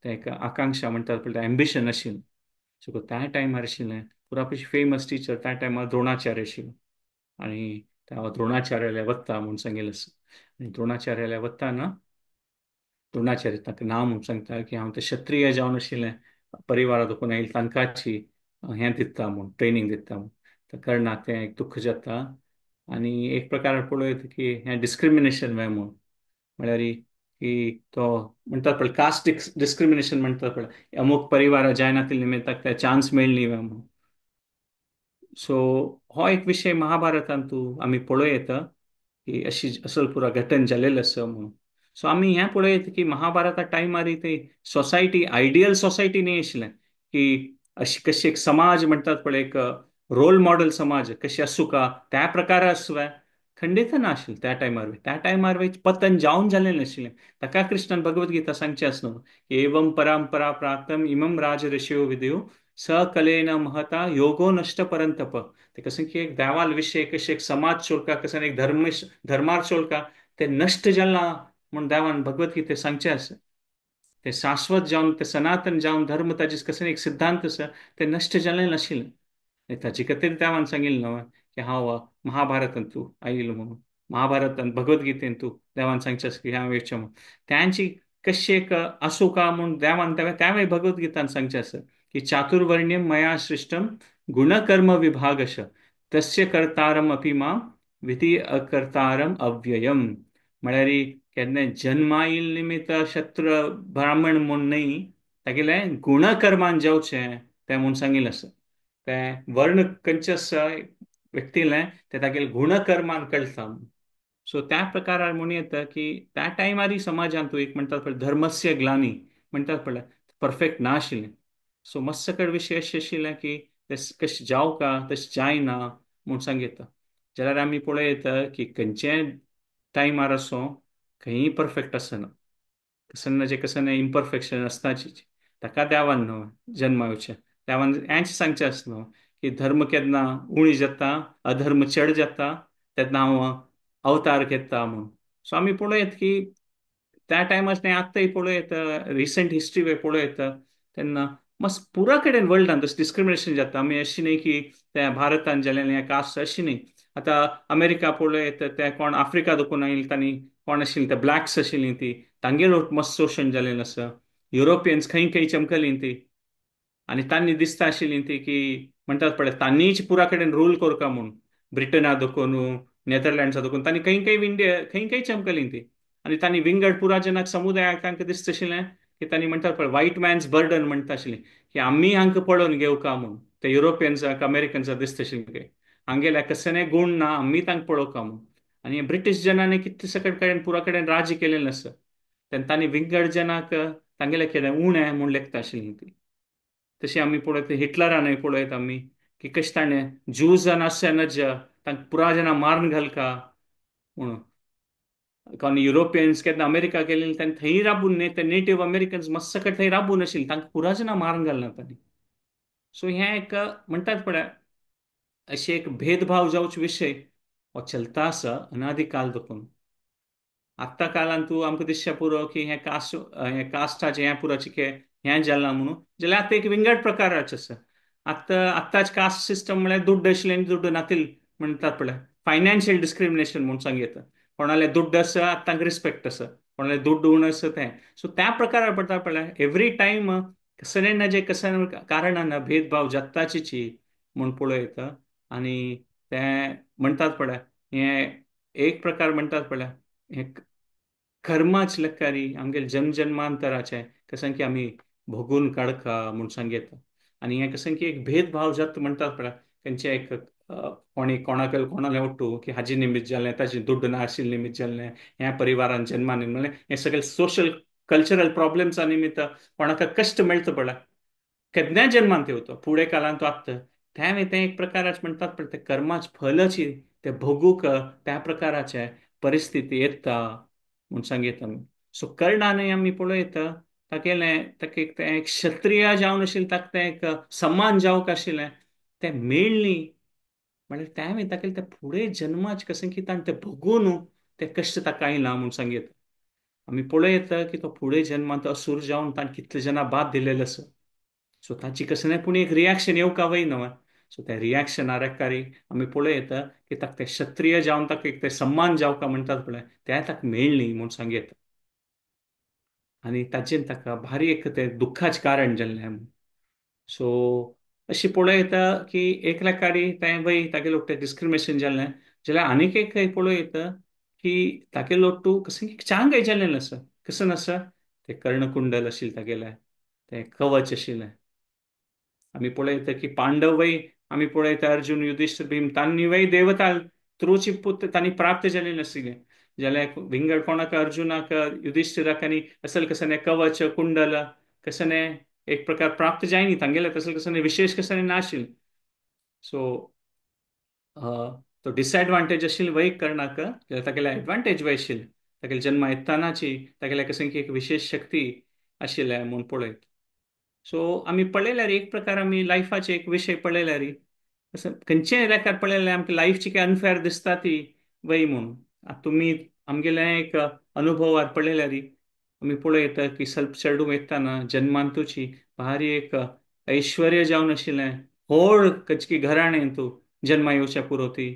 तें एक आकांक्षा म्हणटात पळय तें एम्बिशन आशिल्लें. सो त्या टायमार आशिल्लें पुरापूर फेमस टिचर त्या टायमार द्रोणाचार्य आशिल्लो. आनी हांव द्रोणाचार्यालय वता म्हूण सांगिल्लें आसा. आनी द्रोणाचार्यालय वताना द्रोणाचार्य ताका नांव म्हूण सांगता की हांव ते क्षत्रिय जावन आशिल्लें परिवारा देखून आयिल्ले तांकांची हें दिता म्हूण ट्रेनिंग दिता म्हूण. त्या कर्णाक तें एक दुख्ख जाता. आनी एक प्रकार पळयत की हें डिस्क्रिमिनेशन म्हूण म्हळ्यार की तो म्हणटात पळय कास्ट डिस्क्रिमिनेशन म्हणटात पळय अमूक परिवार जायनातिल्या निमित्ताक ते चान्स मेळ्ळी म्हणून. सो हो एक विशय महाभारतांतू आमी पळोवं येता की अशी असो पुरो घटन जाल्लेलो आसा म्हणून. सो आमी हें पळोवं येता की महाभारता टायमार ती सोसायटी आयडियल सोसायटी न्ही आशिल्लें की अशी कशी एक समाज म्हणटात पळय एक रोल मॉडेल समाज कशी आसूं का त्या प्रकार आसूं काय खंडीत ना आशिल्लें त्या टायमार पतन जावन जाल्लें नाशिल्लें. ताका कृष्णान भगवत गीता सांगचें आसलो एवं परंपरा प्राप्तम इमं राज ऋषयो विदुः स कलेन महता योगो नष्ट परंतप. ते कशें की एक देवाल विशय कशें एक समाज चोलका कशें एक धर्मार चोलका ते नष्ट जाल्ला म्हूण देवान भगवत गीतेंत सांगचें आसा. ते शाश्वत जावन ते सनातन जावन धर्म ताजे कशें एक सिद्धांत आसा ते नष्ट जाल्लें नाशिल्लें. ताचे खातीर देवान सांगिल्लें न्हय की हांव महाभारतांत तूं आयिल्लो म्हणून महाभारतांत भगवत गीतेंत तूं देवान सांगचें आसा की हांव येवचें म्हणून तांची कशी एक आसूं का म्हूण देवान त्या वेळी भगवत गीतांत सांगचें आसा की चातुर्वर्ण्यम मया सृष्टम गुणकर्म विभागश तस्य कर्तारम अपि मां विधी अकर्तारम अव्ययम. म्हळ्यार केन्ना जन्मा येयले निमित्त क्षत्र ब्राह्मण म्हूण न्हय तागेलें गुणकर्मान जेवचें तें म्हूण सांगिल्लें आसा. तें वर्ण खंयचें आसा व्यक्तीलें तें तागेले गुणकर्मान कळटा. सो त्या प्रकारार म्हणूं येता की त्या टायमार समाजांत एक म्हणटात पळय धर्मस्य ग्लानी म्हणटात पळय परफेक्ट ना आशिल्लें. सो मस्त सकट विशय अशें आशिल्लें की ते कशें जावं तशें जायना म्हूण सांगिता. जाल्यार आमी पळोवं येता की खंयचेय टायमार आसूं खंयी परफेक्ट आसना. कसन ना जे कसन इम्परफेक्शन आसताच ताका देवान न्हय जन्मा येवचें. देवान हेंच सांगचें आसलें की धर्म केन्ना उणी जाता अधर्म चड जाता तेन्ना हांव अवतार घेता म्हूण. सो आमी पळोवं येता की त्या टायमार तें आत्ताय पळोवं येता रिसंट हिस्ट्री पळोवं येता तेन्ना मस्त पुरा कडेन वर्ल्डान तशें डिस्क्रिमिनेशन जाता. आमी अशें न्हय की त्या भारतांत जाल्लें हें कास्ट अशें न्हय. आतां अमेरिका पळोवं येता ते कोण आफ्रिका देखून आयिल्ले तांणी कोण आशिल्लीं ते ब्लॅक्स आशिल्लीं ती तांगेर मस्त शोशण जाल्लें आसा. युरोपियन्स खंय खंय चमकलीं ती आनी तांणी दिसता आशिल्लीं ती की म्हणटात पळय तांणीच पुरा कडेन रूल करता म्हूण ब्रिटना देखून नेदरलँड्सा देखून तांणी खंय खंय इंडिया खंय खंय चमकलीं ती. आनी तांणी विंगड पुरा जनाक समुदायाक तांकां दिसता आशिल्लें की तांणी म्हणटात पळय व्हायट मॅन्स बर्डन म्हणटा आशिल्लीं की आमी हांकां पळोवन घेवका म्हूण ते युरोपियन्साक अमेरिकन्साक दिसता आशिल्लें हांगेल्या कसले गूण ना आमी तांकां पळोवका म्हूण. आनी ब्रिटीश जनांनी कितले सकट कडेन पुरा कडेन राज्य केलेलें आसा तेन्ना तांणी विंगड जनाक तांगेले केलें उणें म्हूण लेखता आशिल्लीं ती. तशी आमी पळयत हिटलरानय पळयत आमी की कशें ताणें जूज आनी असेनज तांकां पुराय जाणां मारून घालका म्हणून. कारण युरोपियन्स केन्ना अमेरिका गेले तेन्ना थंय राबून न्ही ते नेटिव्ह अमेरिकन्स मस्त सकट थंय राबून आशिल्ले तांकां पुराय जाणां मारून घालना तांणी. सो हें एक म्हणटात पळय अशें एक भेदभाव जावचे विशय हो चलता आसा अनादी काल देखून. आत्ता काळान तूं आमकां दिसचें पुरो की हें कास्टाचें हें पुरो चिकें हें जालां म्हणून जाल्यार आतां एक विंगड प्रकाराचें आसा. आत्ताच कास्ट सिस्टम म्हळ्यार दुड्ड आशिल्लें आनी दुड्ड नातिल्लें म्हणटात पळय फायनान्शियल डिस्क्रिमिनेशन म्हूण सांगिता. कोणाले दुड्ड आसा तांकां रिस्पेक्ट आसा कोणाले दुड्ड उण आसा तें. सो त्या प्रकारार पडटा पळय एवरी टायम कसले ना जे कसले कारणान भेदभाव जाताची म्हूण पळोवं येता. आनी तें म्हणटात पळय हें एक प्रकार म्हणटात पळय हें कर्माच लकारी आमगे जन्मजन्मांतराचें कशें की आमी भोगून काडका म्हूण सांगेता. आनी हें कशें की एक भेदभाव जाता म्हणटात पळय, तेंचे एक कोणी कोणाले ओट्टू की हाजे निमित्त जालें, ताजे दुड्ड नाशिल्ले निमित्त जाल्लें, ह्या परिवारान जन्मान येयलें, म्हणल्यार हे सगळे सोशल कल्चरल प्रॉब्लेम्सा निमित्त कोणाक कश्ट मेळटा पळय, केन्नाय जन्मांत येवं तो, फुडें काळांत तो आसता, ते एक प्रकाराचे म्हणटात पळय, ते कर्माचे फलची ते भोगूक त्या प्रकाराचे परिस्थिती येता म्हूण सांगीत आमी. सो कर्णानय आमी पळयता, ताका एक क्षत्रिय जावन आशिल्लें, ताका तें एक सन्मान जावंक आशिल्लें, तें मेळ्ळी. म्हणजे त्या ताका ते फुडें जन्माचे कशें की ताणें तें भोगून ते कश्ट ताका आयला म्हूण सांगीत. आमी पळयता की तो फुडें जन्मांत असुर जावन ताणें कितले जाणां बाद दिलेले आसा. सो ताची कसं नाही पूण एक रिॲक्शन येवंक वयना. सो त्या रिॲक्शनार एकारी आमी पळयता की ताका ते क्षत्रिय जावन ताका एक ते सन्मान जावका म्हणटात पळय, ते ताका मेळ्ळी म्हूण सांगीत. आनी ताचेर ताका भारी एक ते दुख्खाचें कारण जाल्लें. सो अशी पळयता की एक लेकारी तें वय तागेलो तें डिस्क्रिमिनेशन जाल्लें, जाल्यार आनीक एक पळयता की तागेलो तूं कसं चांगय जाल्लें आसा. कसं आसा, ते कर्णकुंडल आशिल्लें तागेलें, तें कवच आशिल्लें. आमी पळयता की पांडव वय आमी पळयता अर्जुन युधिष्ठिर भीम तांणी वय देवता थ्रूची पुत तांणी प्राप्त जाल्ली नाशिल्लें. जाल्यार विंगड कोणाक अर्जुनाक युधिष्ठिराक आनी असल कसं कवच कुंडल कसं एक प्रकार प्राप्त जायनी तांगेले तसले कसं विशेष कसं नाशिल्लें. सो तो डिसएडवांटेज आशिल्लें वय कर्णाक, जाल्यार तागेले एडवांटेज वय आशिल्लें, तागेले जन्मा येतानाची तागेले कसं की एक विशेष शक्ती आशिल्लें म्हूण पळयत. सो आमी पळयल्यार एक प्रकार आमी लायफाचे एक विशय पळयल्यार असं खंयचेय रेकार पळयल्यार आमकां लायफची काय अनफेअर दिसता ती वय म्हणून. आतां तुमी आमगेले एक अनुभवार पळयल्यार आमी पळयता की ಸ್ವಲ್ಪ चेडूं येताना जन्मांतूची भारी एक ऐश्वर्य जावन आशिल्लें व्हड कचकी घराणेंत जन्मा येवच्या पुरोती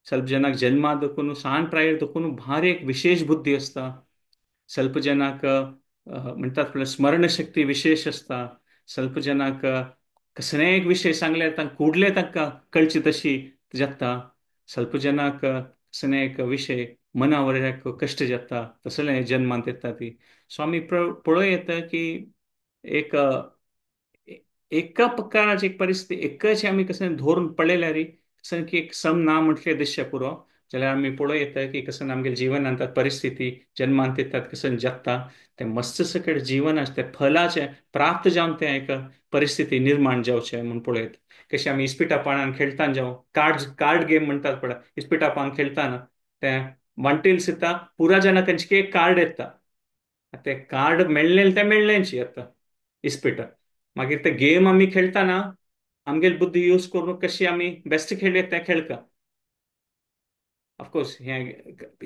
ಸ್ವಲ್ಪ जनाक जन्मा देखून सांड प्रायर देखून भारी एक विशेष बुद्धी आसता. ಸ್ವಲ್ಪ जनाक म्हणटात पळय स्मरणशक्ती विशेष आसता. ಸ್ವಲ್ಪ जनाक कसलेय एक विशय सांगल्यार तांकां कुडले तांकां कळची तशी जाता. ಸ್ವಲ್ಪ जनाक कसले एक विशय मनावर एक कश्ट जाता, तसलें जन्मांत येता ती. सो आमी पळयता की एक एका प्रकाराची एक परिस्थिती एकच आमी कसं धरून पळयल्यार कसं की एक सम ना म्हटलें दिसचें पुरो. जाल्यार आमी पळयता की कसं आमगे जिवनांत परिस्थिती जन्मांत येतात कसं जगता ते मस्त सकट जीवन ते फलाचे प्राप्त जावन ते एक परिस्थिती निर्माण जावचे म्हणून पळयत. कशें आमी इस्पिटा पानार खेळटान जावं कार्ड गेम म्हणटात पळय, इस्पिटा पान खेळटाना ते वांटेल सिता पुरा जाणां खंयचे एक कार्ड येता, ते कार्ड मेळ्ळे ते मेळ्ळेची आतां इस्पिटा. मागीर ते गेम आमी खेळटाना आमगेली बुद्धी यूज करून कशी आमी बेस्ट खेळ्ळे ते खेळका. ऑफकोर्स हे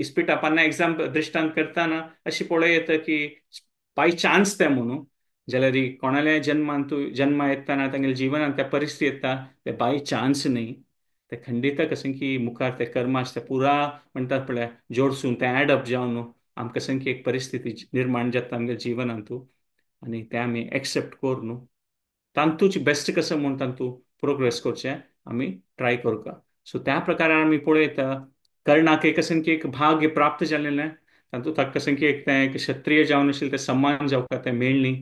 इस्पिटा पाना एग्जाम दृश्टांत करताना अशी पळयता की बाय चान्स ते म्हणून जाल्यार कोणाल्या जन्मा येताना तांगेल्या जिवनांत त्या परिस्थिती येता ते बाय चान्स न्ही. ते खंडित कशें की मुखार ते कर्मास ते पुरा म्हणटात पळय जोडसून ते ऍडअप जावन आमकां कशें की एक परिस्थिती निर्माण जाता आमच्या जिवनांतू आनी ते आमी एक्सेप्ट करून तांतूच बेस्ट कसं म्हूण तांतू प्रोग्रेस करचें आमी ट्राय करता. सो त्या प्रकारान आमी पळयता कर्णाक कशें की एक भाग्य प्राप्त जाल्लें तातूंत ताका कशें की एक क्षत्रिय जावन आशिल्लें ते सन्मान जावपाक ते मेळ्ळी,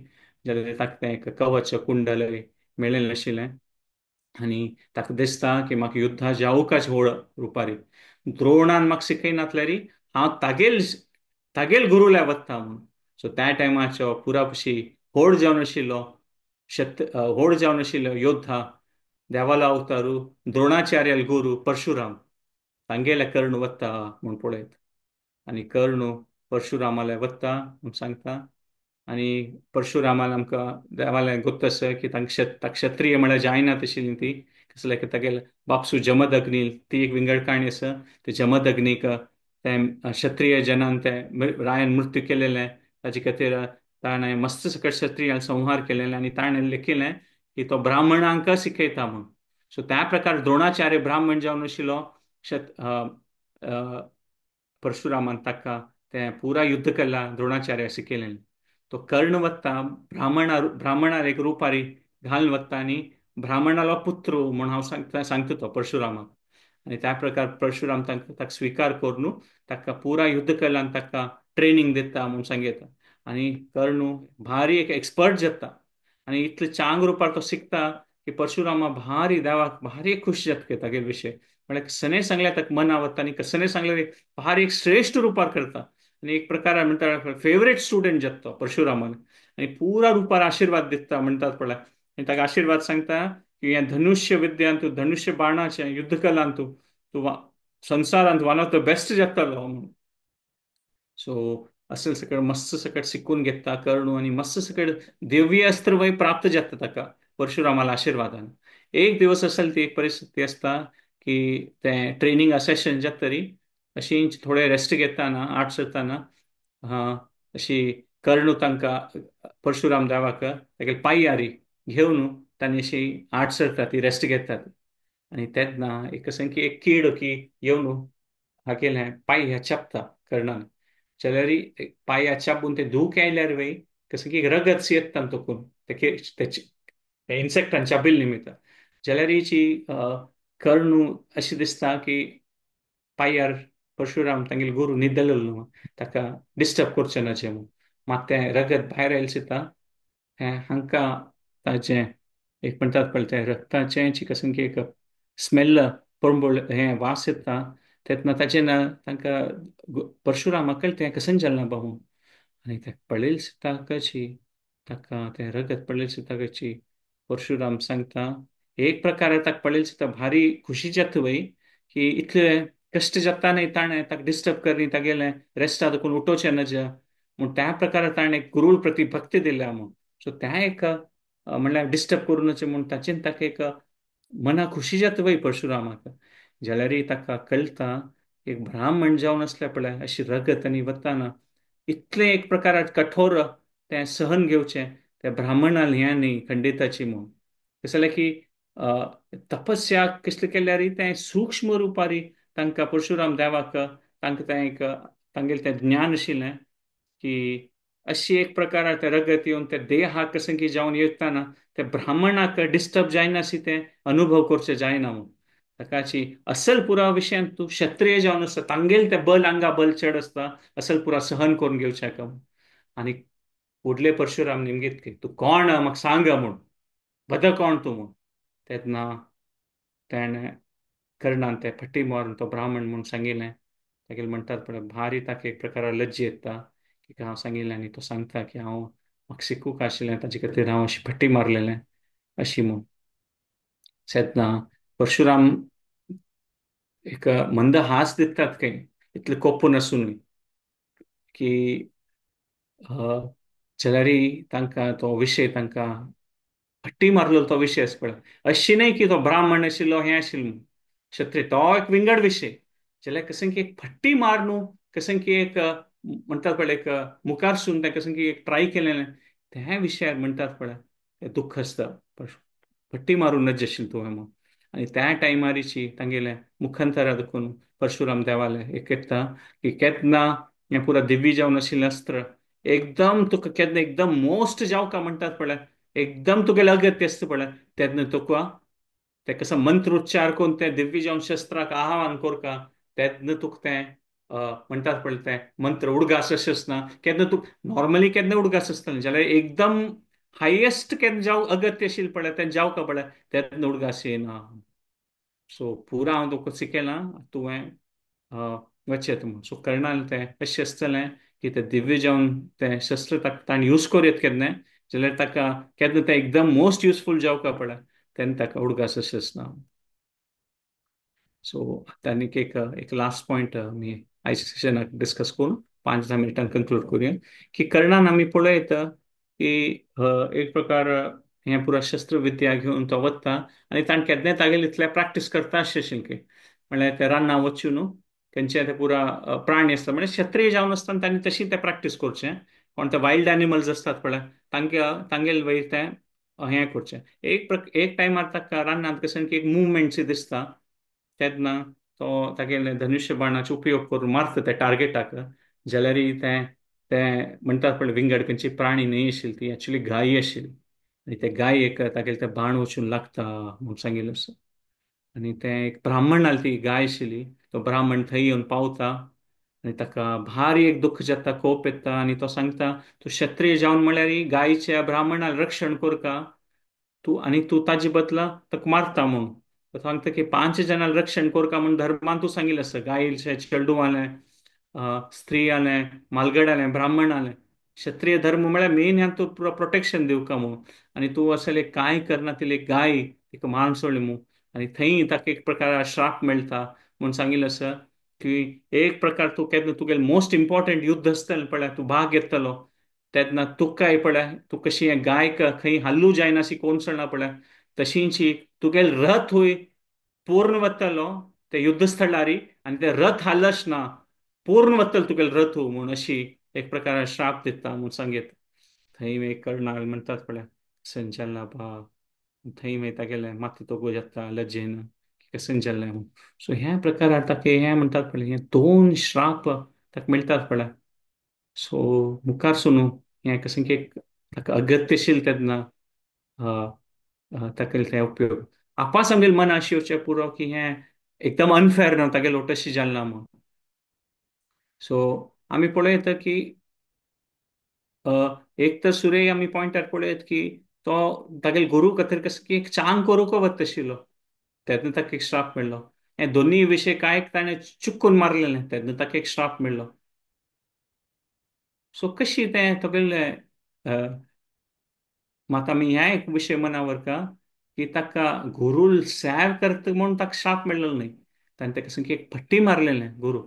जाल्यार ताका तें एक कवच कुंडल मेळ्ळें नाशिल्लें. आनी ताका दिसता की म्हाका युद्धा जावूंकच व्हड रुपारी द्रोणान म्हाका शिकयनातल्यार हांव तागेल गुरुल्या वता म्हणून. सो त्या टायमाचो पुरापशी व्हड जावन आशिल्लो योद्धा देवालो अवतारू द्रोणाचार्य गुरू परशुराम तांगेले कर्ण वता म्हूण पळयत. आनी कर्ण परशुरामाले वता म्हूण सांगता. आनी परशुरामान आमकां देवालें गुप्त आसा की तांकां क्षत्रिय म्हळ्यार जायना आशिल्ली ती कसले तागेले बापसू जमदग्नी ती एक विंगड काणी आसा. ते जमदग्नीक ते क्षत्रिय जनान ते रायन मृत्यू केलेले ताचे खातीर ताणें मस्त सकट क्षत्रिय संहार केलेले आनी ताणें लेखिल्लें की तो ब्राह्मणांक शिकयता म्हणून. सो त्या प्रकार द्रोणाचार्य ब्राह्मण जावन आशिल्लो परशुरामान ताका तें पुरा युद्ध केला द्रोणाचार्य शिकयलें. तो कर्ण वता ब्राह्मणार एक रुपारी घालून वता आनी ब्राह्मणालो पुत्र म्हूण हांव सांगता तो परशुरामाक. आनी त्या प्रकार परशुराम ताका स्विकार करून ताका पुरा युद्ध केला आनी ताका ट्रेनिंग दिता म्हूण सांगता. आनी कर्ण भारी एक एक्सपर्ट जाता. आनी इतले चांग रुपार तो शिकता की परशुरामा भारी देवाक भारी खुश जाता तागे विषय म्हळ्यार सने सांगल्या ताका मन आवडटा आनी सने सांगल्यार भारी एक श्रेष्ठ रुपार करता आनी एक प्रकार म्हणटा फेवरेट स्टुडंट जाता तो परशुरामान आनी पुरा रुपार आशीर्वाद दिता म्हणटात पळय आनी ताका आशीर्वाद सांगता की हे धनुष्य विद्यान तूं धनुष्य बाणाचें युद्ध कलान तूं संवसारांत वन ऑफ द बेस्ट जातालो म्हणून सो असेल सकट मस्त सकट शिकून घेता कर्ण आणि मस्त सकट दिव्य अस्त्र वय प्राप्त जाता ताका परशुरामाला आशीर्वादान एक दिवस असेल ती एक परिस्थिती असता की ते ट्रेनिंग सेशन जाता तरी अशी थोडे रेस्ट घेताना आठ सरताना अशी कर्ण तांकां परशुराम देवाक तागे पांयारी घेवन तांणी अशी आठ सरता ती रेस्ट घेतात आणि तेन्ना एक संख्य एक कीड की येवन हागेलें पांय ह्या चेपता कर्णान जाल्यार पांय चापून ते धूक आयल्यार वय कसं की रगत येता तकून ते इन्सेक्टान चापिल्ले निमित्त जाल्यार हिची कर्ण अशी दिसता की पांयार परशुराम तांगेलो गुरू न्हिदलेलो न्हू ताका डिस्टर्ब करचें ना जें मात तें रगत भायर आयले सुद्दां हें हांकां ताचें एक म्हणटात पळय तें रक्ताचें कसं की एक स्मेल परंबळ हें वास येता तेन्ना ताचें तांकां परशुरामाक कळटा हें कसं जालें बाबू आनी ते पळयले सुद्दां कशी ताका तें रगत पळयले सुद्दां कशी परशुराम सांगता एक प्रकारे ताका पळयले सुद्दां भारी खुशी जाता वय की इतले कश्ट जाता न्ही ताणें ताका डिस्टर्ब करनी तागेलें रेस्टा देखून उठोवचें नज म्हूण त्या प्रकारे ताणें गुरू प्रती भक्ती दिल्या म्हूण सो त्या एक म्हणल्यार डिस्टर्ब करूं नजे म्हूण ताचेन ताका एक मना खुशी जाता वय परशुरामाक जाल्यार ताका कळटा एक ब्राह्मण जावन असल्या पळय अशी रगत आनी वताना इतलें एक प्रकार कठोर तें सहन घेवचें त्या ब्राह्मणाल हें न्ही खंडिताची म्हूण कसं जालें की तपस्या कसले केल्यार तें सूक्ष्म रुपारी तांकां परशुराम देवाक तांकां तें एक तांगेलें तें ज्ञान आशिल्लें की अशी एक प्रकार ते रगत येवन ते देहाक कसं की जावन येताना ते ब्राह्मणाक डिस्टर्ब जायनाशी तें अनुभव करचें जायना म्हणून ताकाची असल पुरा विशयान तूं क्षत्रिय जावन आसता तांगेल ते बल हांगा बल चड आसता असल पुरा सहन करून घेवचें का आनी फुडले परशुराम निमगेत की तूं कोण म्हाका सांग म्हूण बद कोण तूं म्हूण तेन्ना तेणें कर्णान ते फटी मारून तो ब्राह्मण म्हूण सांगिल्लें तागेले म्हणटात पळय भारी ताका एक प्रकार लज्ज येता की हांव सांगिल्लें आनी तो सांगता की हांव म्हाका शिकूंक आशिल्लें ताचे खातीर हांव अशी फटी मारलेलें अशी म्हूण तेन्ना परशुराम एक मंद हास दितात खंय इतले कोपून आसून की जाल्यार तांकां तो विशय तांकां फट्टी मारलेलो तो विशय आसा पळय अशी न्हय की तो ब्राह्मण आशिल्लो हें आशिल्लो क्षत्रीय तो एक विंगड विशय जाल्यार कशें की एक फट्टी मार न्हू कशें की एक म्हणटात पळय एक मुखार सून तें कशें की एक ट्राय केलेलें त्या विशयार म्हणटात पळय तें दुख्ख आसता फट्टी मारून नज आशिल्लो तुवें म्हूण आनी त्या टायमारीची तांगेलें मुखांतरा देखून परशुराम देवाले एक येता की केन्ना हें पुरा दिव्य जावन आशिल्लें अस्त्र एकदम तुका केन्ना एकदम मोस्ट जावका म्हणटात पळय एकदम तुगेलें अगत्य आसता पळय तेन्ना तुका ते कसं मंत्र उच्चार करून तें दिव्य जावन शस्त्राक आवाहन कोरता तेन्ना तुका तें म्हणटात पळय तें मंत्र उडगास अशें आसना केन्ना तूं नॉर्मली केन्ना उडगास आसता जाल्यार एकदम हायेस्ट केन्ना जावं अगत्य आशिल्लें पळय तें जावका पळय तेन्ना उडगास येना सो पुरा हांव तुका शिकयलां तुवें वचत म्हूण सो कर्णान तें अशें आसतलें की तें दिव्य जावन तें शस्त्र ताणें यूज करीत केन्ना जाल्यार ताका केन्ना तें एकदम मोस्ट युजफूल जावका पळय तेन्ना ताका उडगास अशें आसना सो आतां आनीक एक लास्ट पॉयंट आमी आयच्या सेशनाक डिस्कस करून 5-10 मिनटांन कन्क्लूड करुया की कर्णान आमी पळयत की एक प्रकार हें पुरा शस्त्र विद्या घेवन तो वता आनी ताणें केन्नाय तागेलें इतलें प्रॅक्टीस करता अशें आशिल्लें की म्हळ्यार ते रानां वचून तेंचे ते पुरा प्राणी आसता म्हणजे क्षत्रीय जावन आसतना तांणी तशी तें प्रॅक्टीस करचें पण ते वायल्ड एनिमल्स आसतात पळय तांगेले वयर तें हें करचें एक टायमार ताका रानांत कशें की एक मुवमेंट दिसता तेन्ना तो तागेले धनुश्य बाणाचो उपयोग करून मारता त्या टार्गेटाक जाल्यार तें तें म्हणटात पळय विंगड खंयची प्राणी न्हय आशिल्ली ती एक्चुली गायी आशिल्ली आनी ते गायेक तागेले ते बाण वचून लागता म्हूण सांगिल्लें आसा आनी तें एक ब्राह्मण नाल्या ती गाय आशिल्ली तो ब्राह्मण थंय येवन पावता आनी ताका भारी एक दुःख जाता, कोप येता, आनी तो सांगता तूं क्षत्रिय जावन म्हळ्यार गायच्या ब्राह्मणाला रक्षण करता तू ताजे बदला ताका मारता म्हणून. तो सांगता की 5 जणांना रक्षण करता म्हणून धर्मान तू सांगितलं असं गायचे चेडूवालें, स्त्रियालें, मालगडालें, ब्राह्मणालें. क्षत्रिय धर्म म्हळ्यार मेन ह्या तू प्रोटेक्शन दिवका म्हणून. आनी तूं असले कांय करना तिले गाय तिका मारून सोडली म्हणून. आनी थंय ताका एक प्रकार श्राप मेळटा म्हणून सांगिल्लें आसा की एक प्रकार तूं केन्ना तुगेलें मोस्ट इम्पॉर्टंट युद्ध आसतलें पळय, तूं भाग घेतलो तेन्ना तुकाय पळय तूं कशी हें गाय खंय हल्लू जायना अशी कोणसणा पळय तशींची तुगेल रथ हुंय पूर्ण वतलो ते युद्धस्थळारी, आनी ते रथ हालच ना पूर्ण वतल तुगेल रथ हो म्हूण अशी एक प्रकार श्राप दिता म्हणून सांगीत. थंय एक कर्णाल म्हणटात पळय संचलना पहा, थंय मागीर तागेलें माथो तोगो जाता लज्जेन कसन जाल्लें म्हणून. सो ह्या प्रकारार ताका हें म्हणटात पळय हे 2 श्राप ताका मेळटात पळय. सो मुखार सुनू हें कशें की ताका अगत्यशील तेन्ना अ, ताका ते उपयोग आपास आमगेल मन अशी येवचें पुरो की हें एकदम अनफेअर न्हू तागेलो तशी जालना म्हणून. सो आमी पळयता की अ, एक तर सुरे आमी पॉइंटार पळयत की तो तागेले गुरू खातीर कसो की एक चांग करूंक वता आशिल्लो तेन्ना ताका एक श्राप मेळ्ळो. हे दोन्ही विशय काय ताणें चुकून मारलेलें तेन्ना ताका एक श्राप मेळ्ळो. सो कशी तें तुगेलें मात आमी ह्या एक विशय मना व्हरता की ताका गुरू सेव करता म्हूण ताका श्राप मेळ्ळलो न्हय. ताणें ताका सामकी एक फट्टी मारलेलें गुरू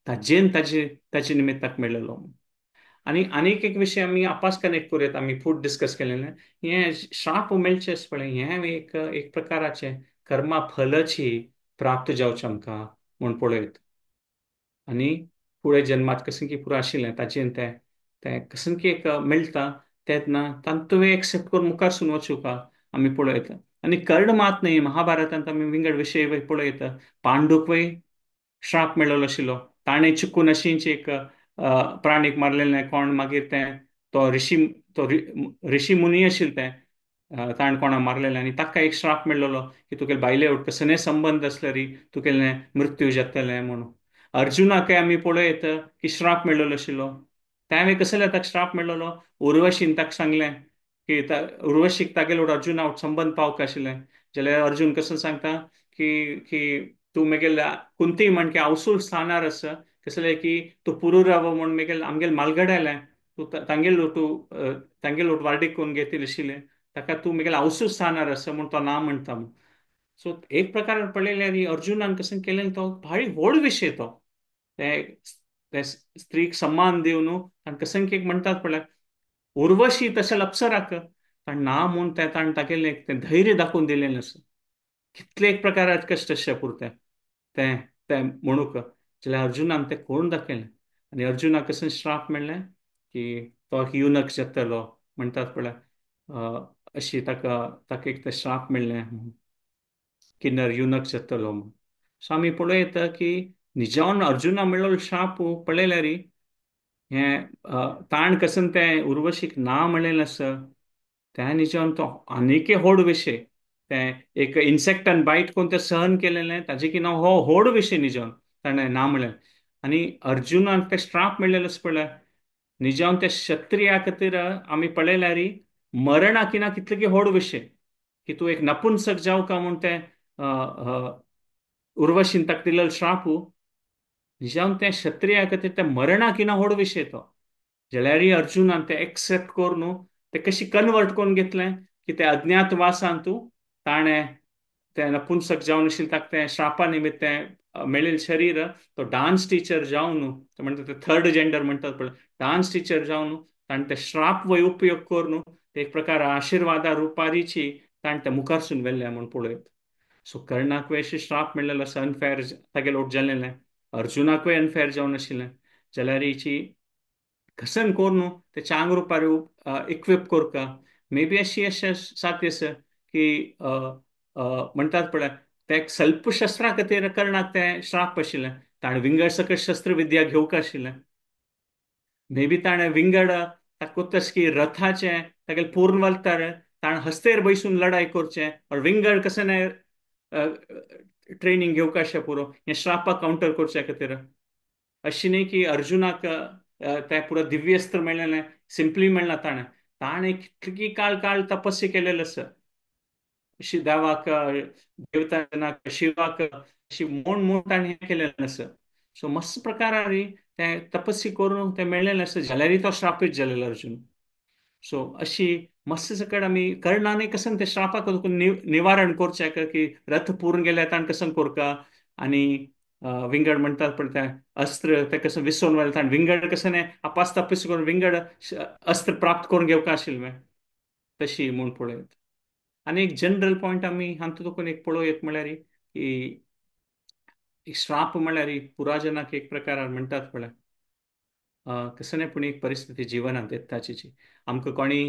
ताजेन ताजे निमित्त ताका मेळ्ळलो. आणि आनीक एक विशय आमी आपास कनेक्ट करूयात आमी फूड डिस्कस केलेलें हें श्राप मेळचें पळय हें एक प्रकाराचें कर्मा फलची प्राप्त जावचें आमकां म्हूण पळयत. आनी फुडें जन्मांत कशें की पुरो आशिल्लें ताचेर तें कशें की एक मेळटा तेन्ना तांकां तुवें एक्सेप्ट करून मुखार सुन वचूंका आमी पळयता. आनी कर्ण मात न्हय महाभारतांत आमी विंगड विशय पळयता पांडूकय श्राप मेळिल्लो आशिल्लो. ताणें चुकून अशींच एक प्राणीक मारलेलें कोण मागीर तें तो ऋषी मुनी आशिल्लो तें ताणें कोणाक मारलेलें आनी ताका एक श्राप मेळिल्लो की तुगेले बायले कसले संबंद आसल्यार तुगेलें मृत्यू जातलें म्हणून. अर्जुनाकय आमी पळयत की श्राप मेळिल्लो आशिल्लो. त्या कसले ताका श्राप मेळिल्लो उर्वशीन ताका सांगलें की उर्वशीक तागेलो अर्जुना संबंद पावक आशिल्लें जाल्यार अर्जुन कसो सांगता की तूं मागीर कुंती म्हण की अवसूल स्थानार आसा कसले की तूं पुरुरव म्हूण मागीर आमगेले मालगड्यालें तूं तांगेलो वार्डीक करून घेतली आशिल्लें ताका तूं मागीर अवसूल स्थानार आसा म्हूण तो ना म्हणटा. सो एक प्रकार पळयल्यार अर्जुनान कसं केलें तो भारी व्हड विशय तो ते स्त्रीक सम्मान दिवन ताणें कसं की म्हणटात पळय उर्वशी तशें अप्सराक ताणें ना म्हूण ताणें तागेलें तें धैर्य दाखोवन दिलेलें आसा. कितले एक प्रकारात कश्ट आसचे पुरते तें तें म्हणूक जाल्यार अर्जुनान तें करून दाखयलें. आनी अर्जुनाक कसं श्राप मेळ्ळें की तो युनक जातलो म्हणटात पळय अशी ताका ताका एक श्राप मेळ्ळें किन्नर युनक जातलो म्हणून. सो आमी पळयता की निजावन अर्जुना मेळिल्लो श्राप पळयल्यार हें ताण कसन तें उर्वशीक ना म्हणलेलें आसा त्या निजावन तो आनीकय व्हड विशय तें एक इन्सेक्टान बायट करून तें सहन केलेलें ताजें की नांव हो व्हड विशय निजावन ताणें ना म्हणलें. आनी अर्जुनाक तें श्राप मेळिल्लो आसा पळय निजावन त्या क्षत्रिया खातीर आमी पळयल्यार मरणा किना कितले की व्हड विशय की तूं एक नपुंसक जावका म्हूण तें उर्वशीन ताका दिलेलो श्राप निजावन त्या क्षत्रिया खातीर त्या मरणा किना व्हड विशय तो जाल्यार अर्जुनान तें एक्सेप्ट करून तें कशी कन्वर्ट करून घेतलें की त्या अज्ञातवासान तूं ताणें तें नपुंसक जावन आशिल्लें ताका तें श्रापा निमित्त मेळिल्लें शरीर तो डान्स टिचर जावन म्हणटा ते थर्ड जेंडर म्हणटात पळय डान्स टिचर जावन ताणें ते श्राप वय उपयोग करून ते एक प्रकार आशिर्वादा रुपारीची ताणें तें मुखारसून व्हेल्लें म्हूण पळयत. सो कर्णाक अशें श्राप मेळिल्लो आसा अनफेअर तागेलो जाल्लेलें अर्जुनाकूय अनफेअर जावन आशिल्लें जाल्यार हिची कसन करून ते चांग रुपार इक्विप करता मे बी अशी साध्य आसा की म्हणटात पळय ते सल्पशस्त्रा खातीर कर्णाक तें श्राप आशिल्लें ताणें विंगड सकट शस्त्रविद्या घेवंक आशिल्लें. मे बी ताणें विंगड ताकूच की रथाचें तागेलें पूर्ण वलतार ताणें हस्तेर बसून लढाई करचें विंगड कशें ट्रेनिंग घेवंक अशें पुरो हें श्रापाक कावंटर करचे खातीर अशी न्ही की अर्जुनाक ते पुरो दिव्यस्त्र मेळलेलें सिंपली मेळना ताणें कितली काळ काळ तपस्या केलेली आसा. अशी देवाक देवतांक शिवाक अशी मोड मोड ताणें हें केलेलें आसा. सो मस्त प्रकारान ते तपस्या करून ते मेळलेलें आसा जाल्यारय तो श्रापीत जालेलो अर्जुन. सो अशी मस्त सकट आमी कर्णाने कसन ते श्रापाक निवारण करचें की रथ पूर्ण गेले ताण कसन कोरका आनी विंगड म्हणटात पण ते अस्त्र ते कसं विसरून वयता आनी विंगड कसं ने आपास तापस करून विंगड अस्त्र प्राप्त करून घेवका आशिल्लें तशी म्हूण पळयत. आनी एक जनरल पॉयंट आमी हांतूं तुका एक पळोवया म्हळ्यार की श्राप म्हळ्यार पुराजनाक एक प्रकार म्हणटात पळय कसं पूण एक परिस्थिती जिवनांत येताची आमकां कोणी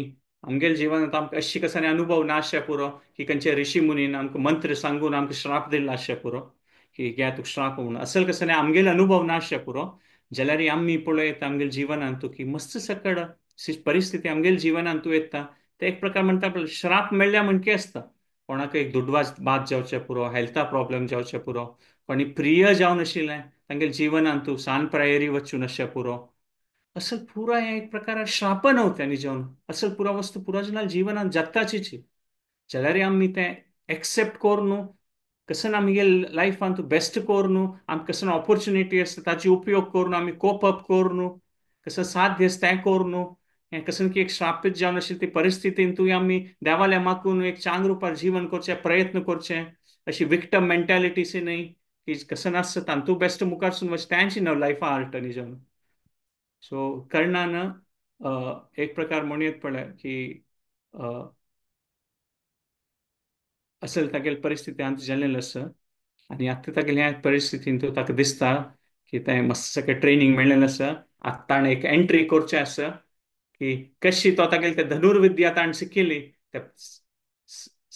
आमगेल्या जिवनांत आमकां अशी कसं अनुभव ना आसचे पुरो की खंयचे ऋषी मुनीन आमकां मंत्र सांगून आमकां श्राप दिल्लो आसचे पुरो की घ्या तुका श्राप म्हणून असल कसं आमगेलो अनुभव ना आसचे पुरो जाल्यार आमी पळयत आमगेल्या जिवनांत की मस्त सकट परिस्थिती आमगेल्या जिवनांत तूं येता ते एक प्रकार म्हणटा पळय श्राप मेळ्ळ्या म्हणके आसता. कोणाक एक दुडवाज बाद जावचे पुरो हेल्था प्रॉब्लेम जावचे पुरो कोणी प्रिय जावन आशिल्लें तांगेल्या जिवनांत तूं सान प्रायरी वचून आसचे पुरो असल पुरा हे एक प्रकार श्राप नव्हते न्ही जेवन असल पुरा वस्तू पुराजनाल जीवनांत जगताचीच जाल्यार आमी ते एक्सेप्ट कोर न्हू कसन आमगे लायफान बेस्ट कोर न्हू आमकां कसन ऑपॉर्च्युनिटी आसता ताची उपयोग कोर न्हू आमी कोप अप कोर न्हू कसं साथ दिस तें कोर न्हू हें कसन की एक श्रापीत जावन आशिल्ली ती परिस्थितीन तुवें आमी देवाले मागून एक चांग रुपार जीवन करचें प्रयत्न करचे अशी विक्टम मेंटॅलिटीसी न्हय की कसन आसता तांतू बेस्ट मुखार सून वच तेंची न्हू लायफा हार्ट न्ही जेवन सो कर्णान एक प्रकार म्हणत पळय की असल तागेले परिस्थिती हांत जाल्लेलो आसा आनी आतां तागेले ह्या परिस्थितीन ताका दिसता की तें मस्त सगळें ट्रेनिंग मेळ्ळेलें आसा आतां ताणें एक एंट्री करचें आसा की कशी तो तागेले ते धनुर्विद्या ताणें शिकिल्ली ते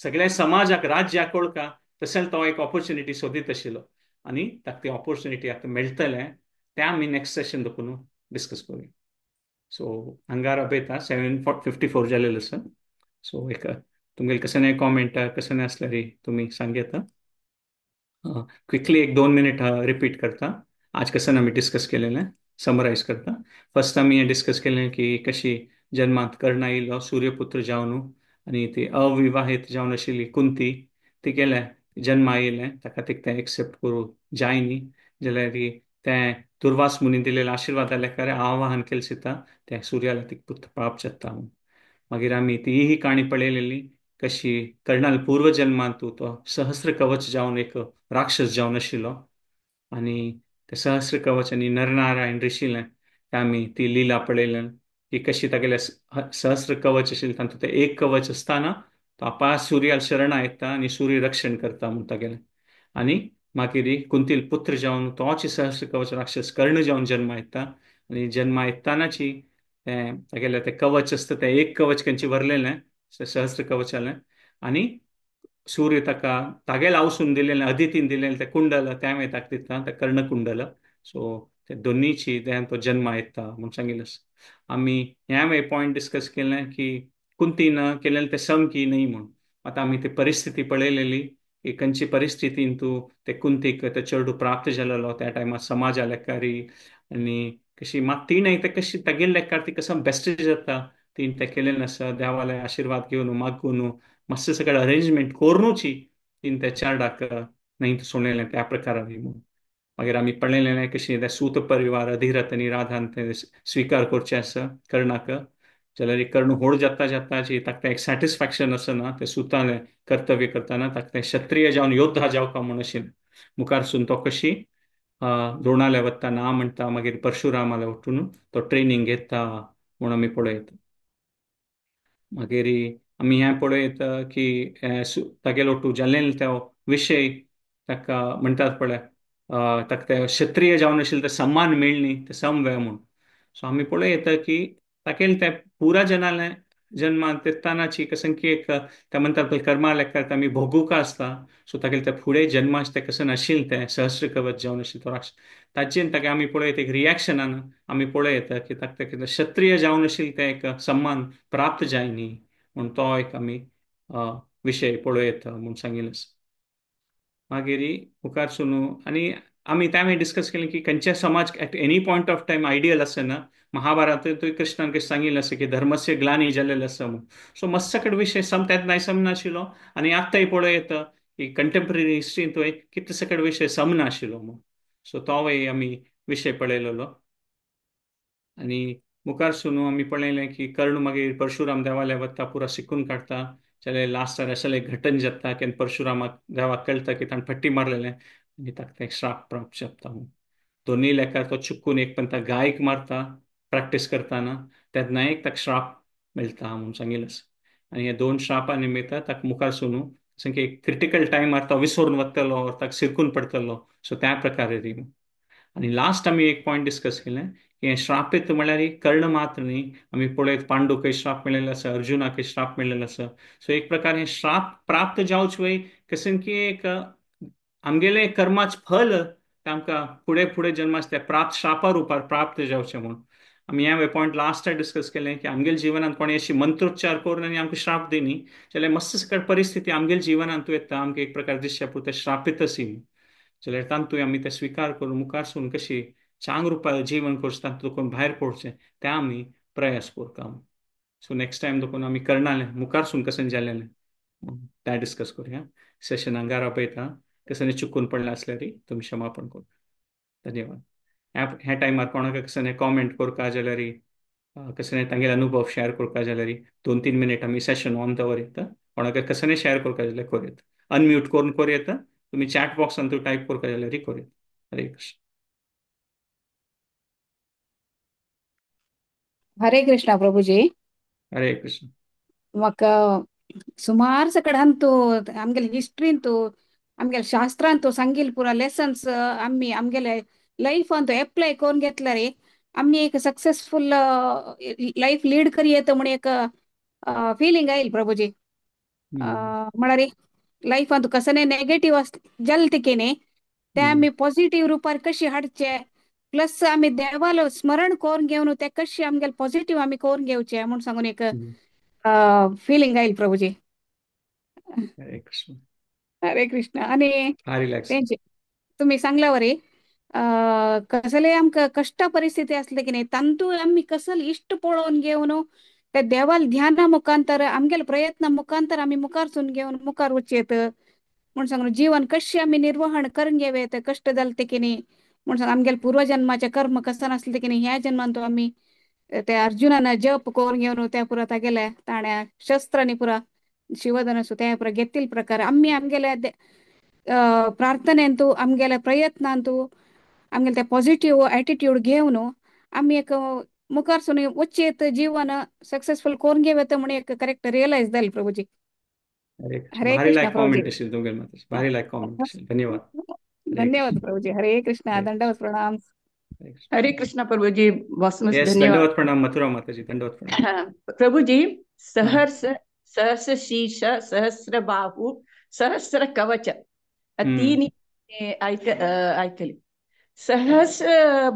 सगळ्या समाजाक राज्याक कळका तशें तो एक ऑपॉर्च्युनिटी सोदीत आशिल्लो आनी ताका ती ऑपॉर्च्युनिटी आतां मेळटलें तें आमी नेक्स्ट सेशन देखून डिस्कस करूया. सो हांगार आपयता 7:54 जालेलो आसा सो एक तुमगेले कसं कॉमेंट कसं आसल्यार तुमी सांगेत क्विकली एक 2 मिनिट रिपीट करता आज कसं आम्ही डिस्कस केलेलं समराईज करता फर्स्ट आम्ही हे डिस्कस केलें की कशी जन्मांत कर्ण आयिल्लो सूर्यपुत्र जावन आनी ती अविवाहित जावन आशिल्ली कुंती ती केलें जन्म आयिल्लें ताका तिका तें एक्सेप्ट करूं जाय न्ही जाल्यार तें दुर्वास मुनी दिलेल्या आशिर्वादा लेखार आवाहन केलें सिता तें सुर्याला तिका पुत्र प्राप्त जाता मागीर आमी ती ही काणी पळयलेली कशी कर्णाल पूर्व जन्मांत तो सहस्र कवच जावन एक राक्षस जावन आशिल्लो आनी ते सहस्र कवच आनी नरनारायण ऋषीलें आमी ती लिला पळयलें की कशी तागेले सहस्र कवच आशिल्लें तातूंत ते एक कवच आसतना तो आपा सुर्याल शरणा येता आनी सूर्य रक्षण करता म्हूण तागेलें आनी मागीर कुंतील पुत्र जावन तोच सहस्र कवच राक्षस कर्ण जावन जल्मा येता आनी जल्मा येतानाची तागेलें तें कवच आसता तें एक कवच खंयची व्हरलेलें सहस्र कवचालें आनी सूर्य ताका तागेले आवसून दिलेलें अदितीन दिलेलें तें कुंडल त्या वेळी ताका दिता तें कर्णकुंडल सो ते दोनीची तो जन्मा येता म्हूण सांगिल्लें आसा आमी ह्या वेळी पॉयंट डिस्कस केलें की कुंतीन केलेलें तें सम की न्हय म्हूण आतां आमी ती परिस्थिती पळयलेली की खंयची परिस्थितीन तूं ते कुंतीक ते चेडूं प्राप्त जालेलो त्या टायमार समाजा लेखारी आनी कशी मात ती न्हय ते कशी तेगेले लेखार ती कसं बेस्ट जाता तीन ते केलेलें आसा देवाले आशिर्वाद घेवन मागून मस्त सगळें अरेंजमेंट करूनची तीन ते चेडाक न्हय सुणयलें त्या प्रकारान मागीर आमी पळयलें कशी ते सूत परिवार अधिरथ आनी राधान ते स्विकार करचे आसा कर्णाक जाल्यार कर्ण व्हड जाता जाताची ताका एक सॅटिस्फॅक्शन आसना ते सुतालें कर्तव्य करताना ताका ते क्षत्रीय जावन योद्धा जावपा म्हूण आशिल्लें मुखारसून तो कशी द्रोणाले वता ना म्हणटा मागीर परशुरामाले वचून तो ट्रेनिंग घेता म्हूण आमी पळयत मागीर आमी हें पळयत की तागेलो तूं जाल्लेलो तो विशय ताका म्हणटात पळय ताका ते क्षत्रीय जावन आशिल्ले ते सम्मान मेळ्ळी ते समवेळ म्हूण सो आमी पळयत की तागेले ते पुरा जन्मांत तेत्तानाची कसन की एक ते म्हणटात पळय कर्मा लेखार आमी भोगूक आसता सो तागेले ते फुडें जन्माचे ते कसन आशिल्ले ते सहस्र कवच जावन आशिल्ले तो राक्षस ताजेन ताका आमी पळयत एक रिएक्शनान आमी पळयत की ताका ते क्षत्रीय जावन आशिल्ले ते एक सम्मान प्राप्त जाय न्ही म्हूण तो एक आमी विशय पळयत म्हूण सांगिल्लो आसा मागीर मुखार सुनू आनी आम्ही त्यावेळी डिस्कस केलं की खंयचे समाज at any point of time ideal आसना. महाभारतांतूय कृष्णान कशें सांगिल्लें आसा की धर्मस्य ग्लानी जाल्लेलें आसा म्हणून. सो मस्सकड विशय त्यात नाशिलो. आनी आत्ताय पळयत की कंटेम्पररी हिस्ट्रींतूय कितले सकड विशय समनाशिलो म्हणून. सो तोवय आमी विशय पळयलेलो. आणि मुखार सुनू आम्ही पळयलें की कर्ण मागीर परशुराम देवाल्या वता पुरो शिकून काडटा. जाल्यार लास्टार अशें एक घटन जाता केन्ना परशुरामाक देवाक कळटा की ताणें फट्टी मारलेलें आनी ताका तें श्राप प्राप्त जाता म्हणून. दोन्ही लेकार तो चुकून एक पण गायक मारता प्रॅक्टीस करताना. तेन्नाय ताका श्राप मेळटा म्हणून सांगिल्लें आसा. आनी हे दोन श्रापा निमित्त ताका मुखार सुनू एक क्रिटिकल टायमार तो विसरून वतलो, ताका सिरकून पडटलो. सो त्या प्रकारे ती. आणि लास्ट आम्ही एक पॉइंट डिस्कस केलें की हे श्रापित म्हळ्यार ही कर्ण मात्र न्ही. आमी पळयत पांडूक श्राप मेळिल्लो आसा, अर्जुनाक श्राप मेळिल्लो आसा. सो एक प्रकार हे श्राप प्राप्त जावचे वय कसन की एक आमगेले कर्माच फल ते आमकां फुडें फुडें जन्मास ते प्राप्त श्रापा रुपार प्राप्त जावचें म्हणून. आमी हे पॉइंट लास्ट डिस्कस केलें की आमगेल्या जिवनांत कोणी अशी मंत्रोच्चार करून आनी आमकां श्राप दिनी जाल्यार मस्त सकट परिस्थिती आमगेल्या जिवनांत येता. आमकां एक प्रकार दिसचे पुरते श्रापित असी जाल्यार तांतूय आमी ते स्विकार करून मुखार सून कशी चांग रुपा जीवन करचें तातूंत भायर पडचें ते आमी प्रयास करता. सो नेक्स्ट टायम देखून आमी करनाले मुखार सून कसन जालेलें त्या डिस्कस करुया. सेशन हांगार आपयता. कसं चुकून पडलें आसल्यार तुमी क्षमापण कर. धन्यवाद. ह्या टायमार कोणाक कसं कॉमेंट करता जाल्यार कसं तांगेले अनुभव शेअर करता जाल्यार 2-3 मिनिट आमी सेशन ऑन दवरयत. कोणाक कसं शेअर करता जाल्यार करूयात. अनम्यूट करून करूयात. तुम्ही चॅट बॉक्सान तू टाईप करता जाल्यार करूयात. हरे कृष्ण. हरे कृष्णा प्रभुजी. हरे कृष्ण. म्हाका सुमार सकडांतू आमगेले हिस्ट्रींतू आमगेले शास्त्रांतू सांगिल्ले पुरा लेसन्स आमी आमगेले लायफांतू एप्लाय करून घेतल्यार आमी एक सक्सेसफुल लाईफ लीड करी येता म्हण एक फीलिंग आयल प्रभुजी. हम्म. म्हळ्यार लाईफांतू कसं नेगेटिव्ह जाल तिकेने ते हम्म. आमी पॉझिटिव्ह रुपार कशी हाडचे प्लस आमी देवालो स्मरण करून घेवन ते कशी आमगेले पॉझिटिव्ह आमी करून घेवचे म्हणून सांगून एक हम्म. फीलिंग आयल प्रभुजी. हरे कृष्ण. हरे कृष्ण. आणि हा रिलॅक्स. तेंचे तुम्ही सांगल्यावरी कसले आमकां कष्ट परिस्थिती असले की नाही तांतू आम्ही कसल इष्ट पळोवन घेवन त्या देवाल ध्याना मुखांतर आमगेले प्रयत्न मुखांतर आम्ही मुखार सून घेवन मुखार वचयत म्हण सांगून जीवन कशी आम्ही निर्वहण करून घेवेत कष्ट जालते की नाही म्हण सांग आमगेले पूर्वजन्माचे कर्म कसं नसले की नाही ह्या जन्मान तो आम्ही त्या अर्जुनानं जप करून घेवन त्या पुरा तागेले ताण्या शस्त्रांनी पुरा शिवधनसु त्या पुरा घेतील प्रकार आम्ही आमगेल्या प्रार्थनेंतू आमगेल्या प्रयत्नांतू आमगेले ते पॉझिटिव्ह ॲटिट्यूड घेवन आम्ही एक मुखार सुन वचयत जीवन सक्सेसफुल करून घेवेत म्हण एक करेक्ट रिअलाइज जाले प्रभुजी. हरे कृष्ण. हरे भारी कृष्णा लायक प्रभुजी. कॉमेंट असेल तुमगेले मात्र. भारी लायक कॉमेंट असेल. धन्यवाद. हरे धन्यवाद कृष्ण. प्रभुजी. हरे कृष्णा. हरे दंडवत प्रणाम. हरे कृष्ण. हरे कृष्ण प्रभुजी. बहुत बहुत येस धन्यवाद दंडवत प्रणाम मथुरा माताजी. दंडवत प्रणाम. प्रभुजी. हाँ. सहर्ष सहर्ष शीर्ष सहस्र बाहू सहस्र कवच तीन ऐकली. सहस्र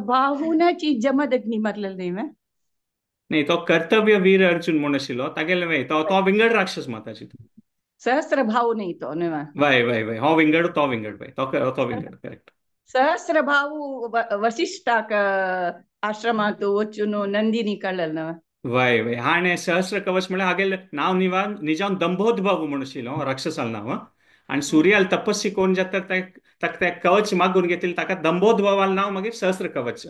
बाहूनाची जमदग्नी मारलेलं नाही ना. नाही तो कर्तव्य वीर अर्जुन म्हणून आशिल्लो तागेले वय तो तो विंगड राक्षस माताजी. सहस्र भाऊ नाही तो न्हय. वय वय वय हो विंगड तो विंगड वय तो विंगड करेक्ट. सहस्र भाऊ वसिष्ठाक आश्रमात वचून नंदिनी कळलं. वय वय हाणे सहस्र कवच म्हळ्यार हागेले नाव निजावन दंभोदभाव म्हणून आशिल्लो राक्षसाल नाव. आणि सूर्याल तपस्वी कोण जाता ताका ते कवच मागून घेतले ताका दंभोदभावाल नाव मागीर सहस्र कवच.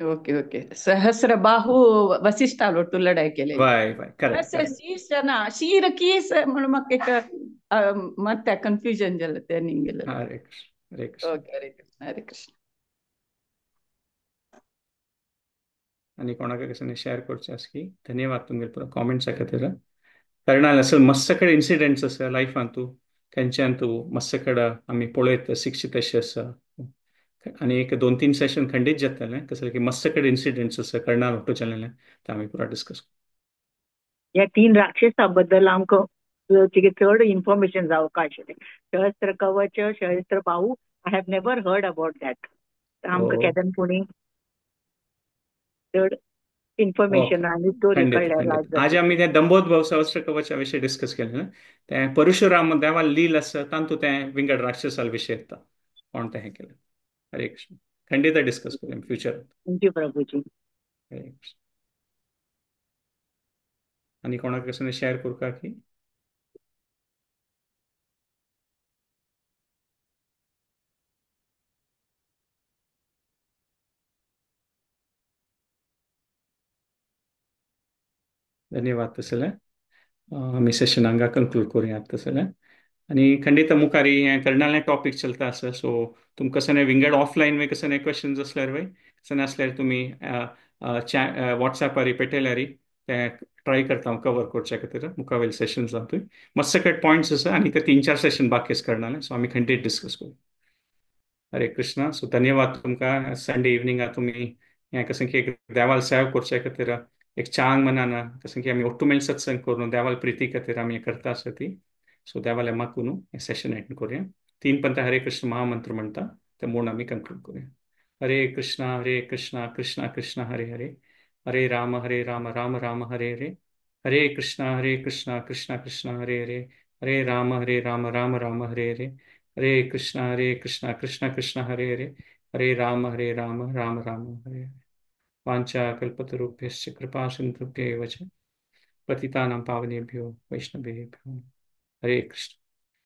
Okay okay. सहस्र बाहू वसिष्ठाल तू लढाई केलेली. वय वय करेक्ट करेक्ट. शीर्ष ना शीर कीस म्हणून म्हाका एक मत कन्फ्युजन जालें ते निंगेलें. हरे कृष्ण. हरे कृष्ण. ओके. हरे कृष्ण. हरे कृष्ण. आणि कोणाक कसं शेअर करचे आस की धन्यवाद तुमगे पुरो कॉमेंट्स खातीर. कर्णाल असल मस्त कಡೆ इन्सिडेंट्स आसा लायफांतू खंयच्यानतू मस्त कಡೆ आमी पळयत शिक्षीत अशें आसा. आणि एक 2-3 सेशन खंडीत जातलें कसं की मस्त कಡೆ इन्सिडेंट्स आसा कर्णाल वाटू जाल्लें ते आमी पुरा डिस्कस. या 3 राक्षसाबद्दल आमकां तिगे चड इन्फॉर्मेशन जावपाक आशिल्लें. सहस्त्र कवच सहस्त्र बाहू I have never heard about that. आमकां केदन कोणी चड इन्फॉर्मेशन आनी स्टोरी खंडित कळ्ळ्या खंडित. आज जातली. आमी ते दंभोदभाव सहस्त्र कवचा विशय डिस्कस केले. ते परशुराम देवाल लील आसा तांतू ते विंगड राक्षसाल विशय येता कोण ते हे केलें. हरे कृष्ण खंडित डिस्कस करूया फ्युचर. थँक्यू प्रभूजी. हरे कृष्ण. आणि कोणाक कसं शेअर करू का की धन्यवाद तसले. आम्ही सेशन हांगा कन्क्लूड करूया तसले. आणि खंडित मुखारी हे कर्नाळ्या टॉपिक चलता असं सो तुमकां कसं नाही विंगड ऑफलाईन वे कसं नाही क्वेश्चन्स असल्यार वय कसं असल्यार तुम्ही व्हॉट्सॲपार पेटयल्यार ते ट्राय करता हांव कवर करच्या खातीर मुखावेल सेशन जातूय मस्त सगळे पॉयंट्स आसा आणि ते 3-4 सेशन बाकी आसा कर्नाळ्या सो आम्ही खंडित डिस्कस करू. हरे कृष्णा. सो धन्यवाद तुमकां संडे इवनिंगा तुम्ही हें कसं की एक देवाल सेवा करच्या खातीर एक चांग मनान कसं की आमी ಒಟ್ಟು ಮೇಲೆ सत्संग करून देवाल प्रिती खातीर आमी हें करता आसा ती सो देवाल मागून हें सेशन एंड करूया. 3 पंत हरे कृष्ण महामंत्र म्हणटा ते म्हणून आमी कन्क्लूड करूया. हरे कृष्णा कृष्णा कृष्णा हरे हरे हरे राम राम राम हरे हरे हरे कृष्णा कृष्णा कृष्णा हरे हरे हरे राम राम हरे हरे हरे कृष्णा कृष्णा कृष्णा हरे हरे हरे राम राम राम हरे हरे. वाञ्छा कल्पतरुभ्यश्च कृपा सिन्धुभ्येव च पतितानां पावनेभ्यो वैष्णवेभ्यो. हरे कृष्ण.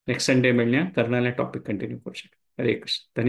नेक्स्ट संडे मिळण्या कर्नाला टॉपिक कंटिन्यू करू शकतो. हरे कृष्ण. धन्यवाद.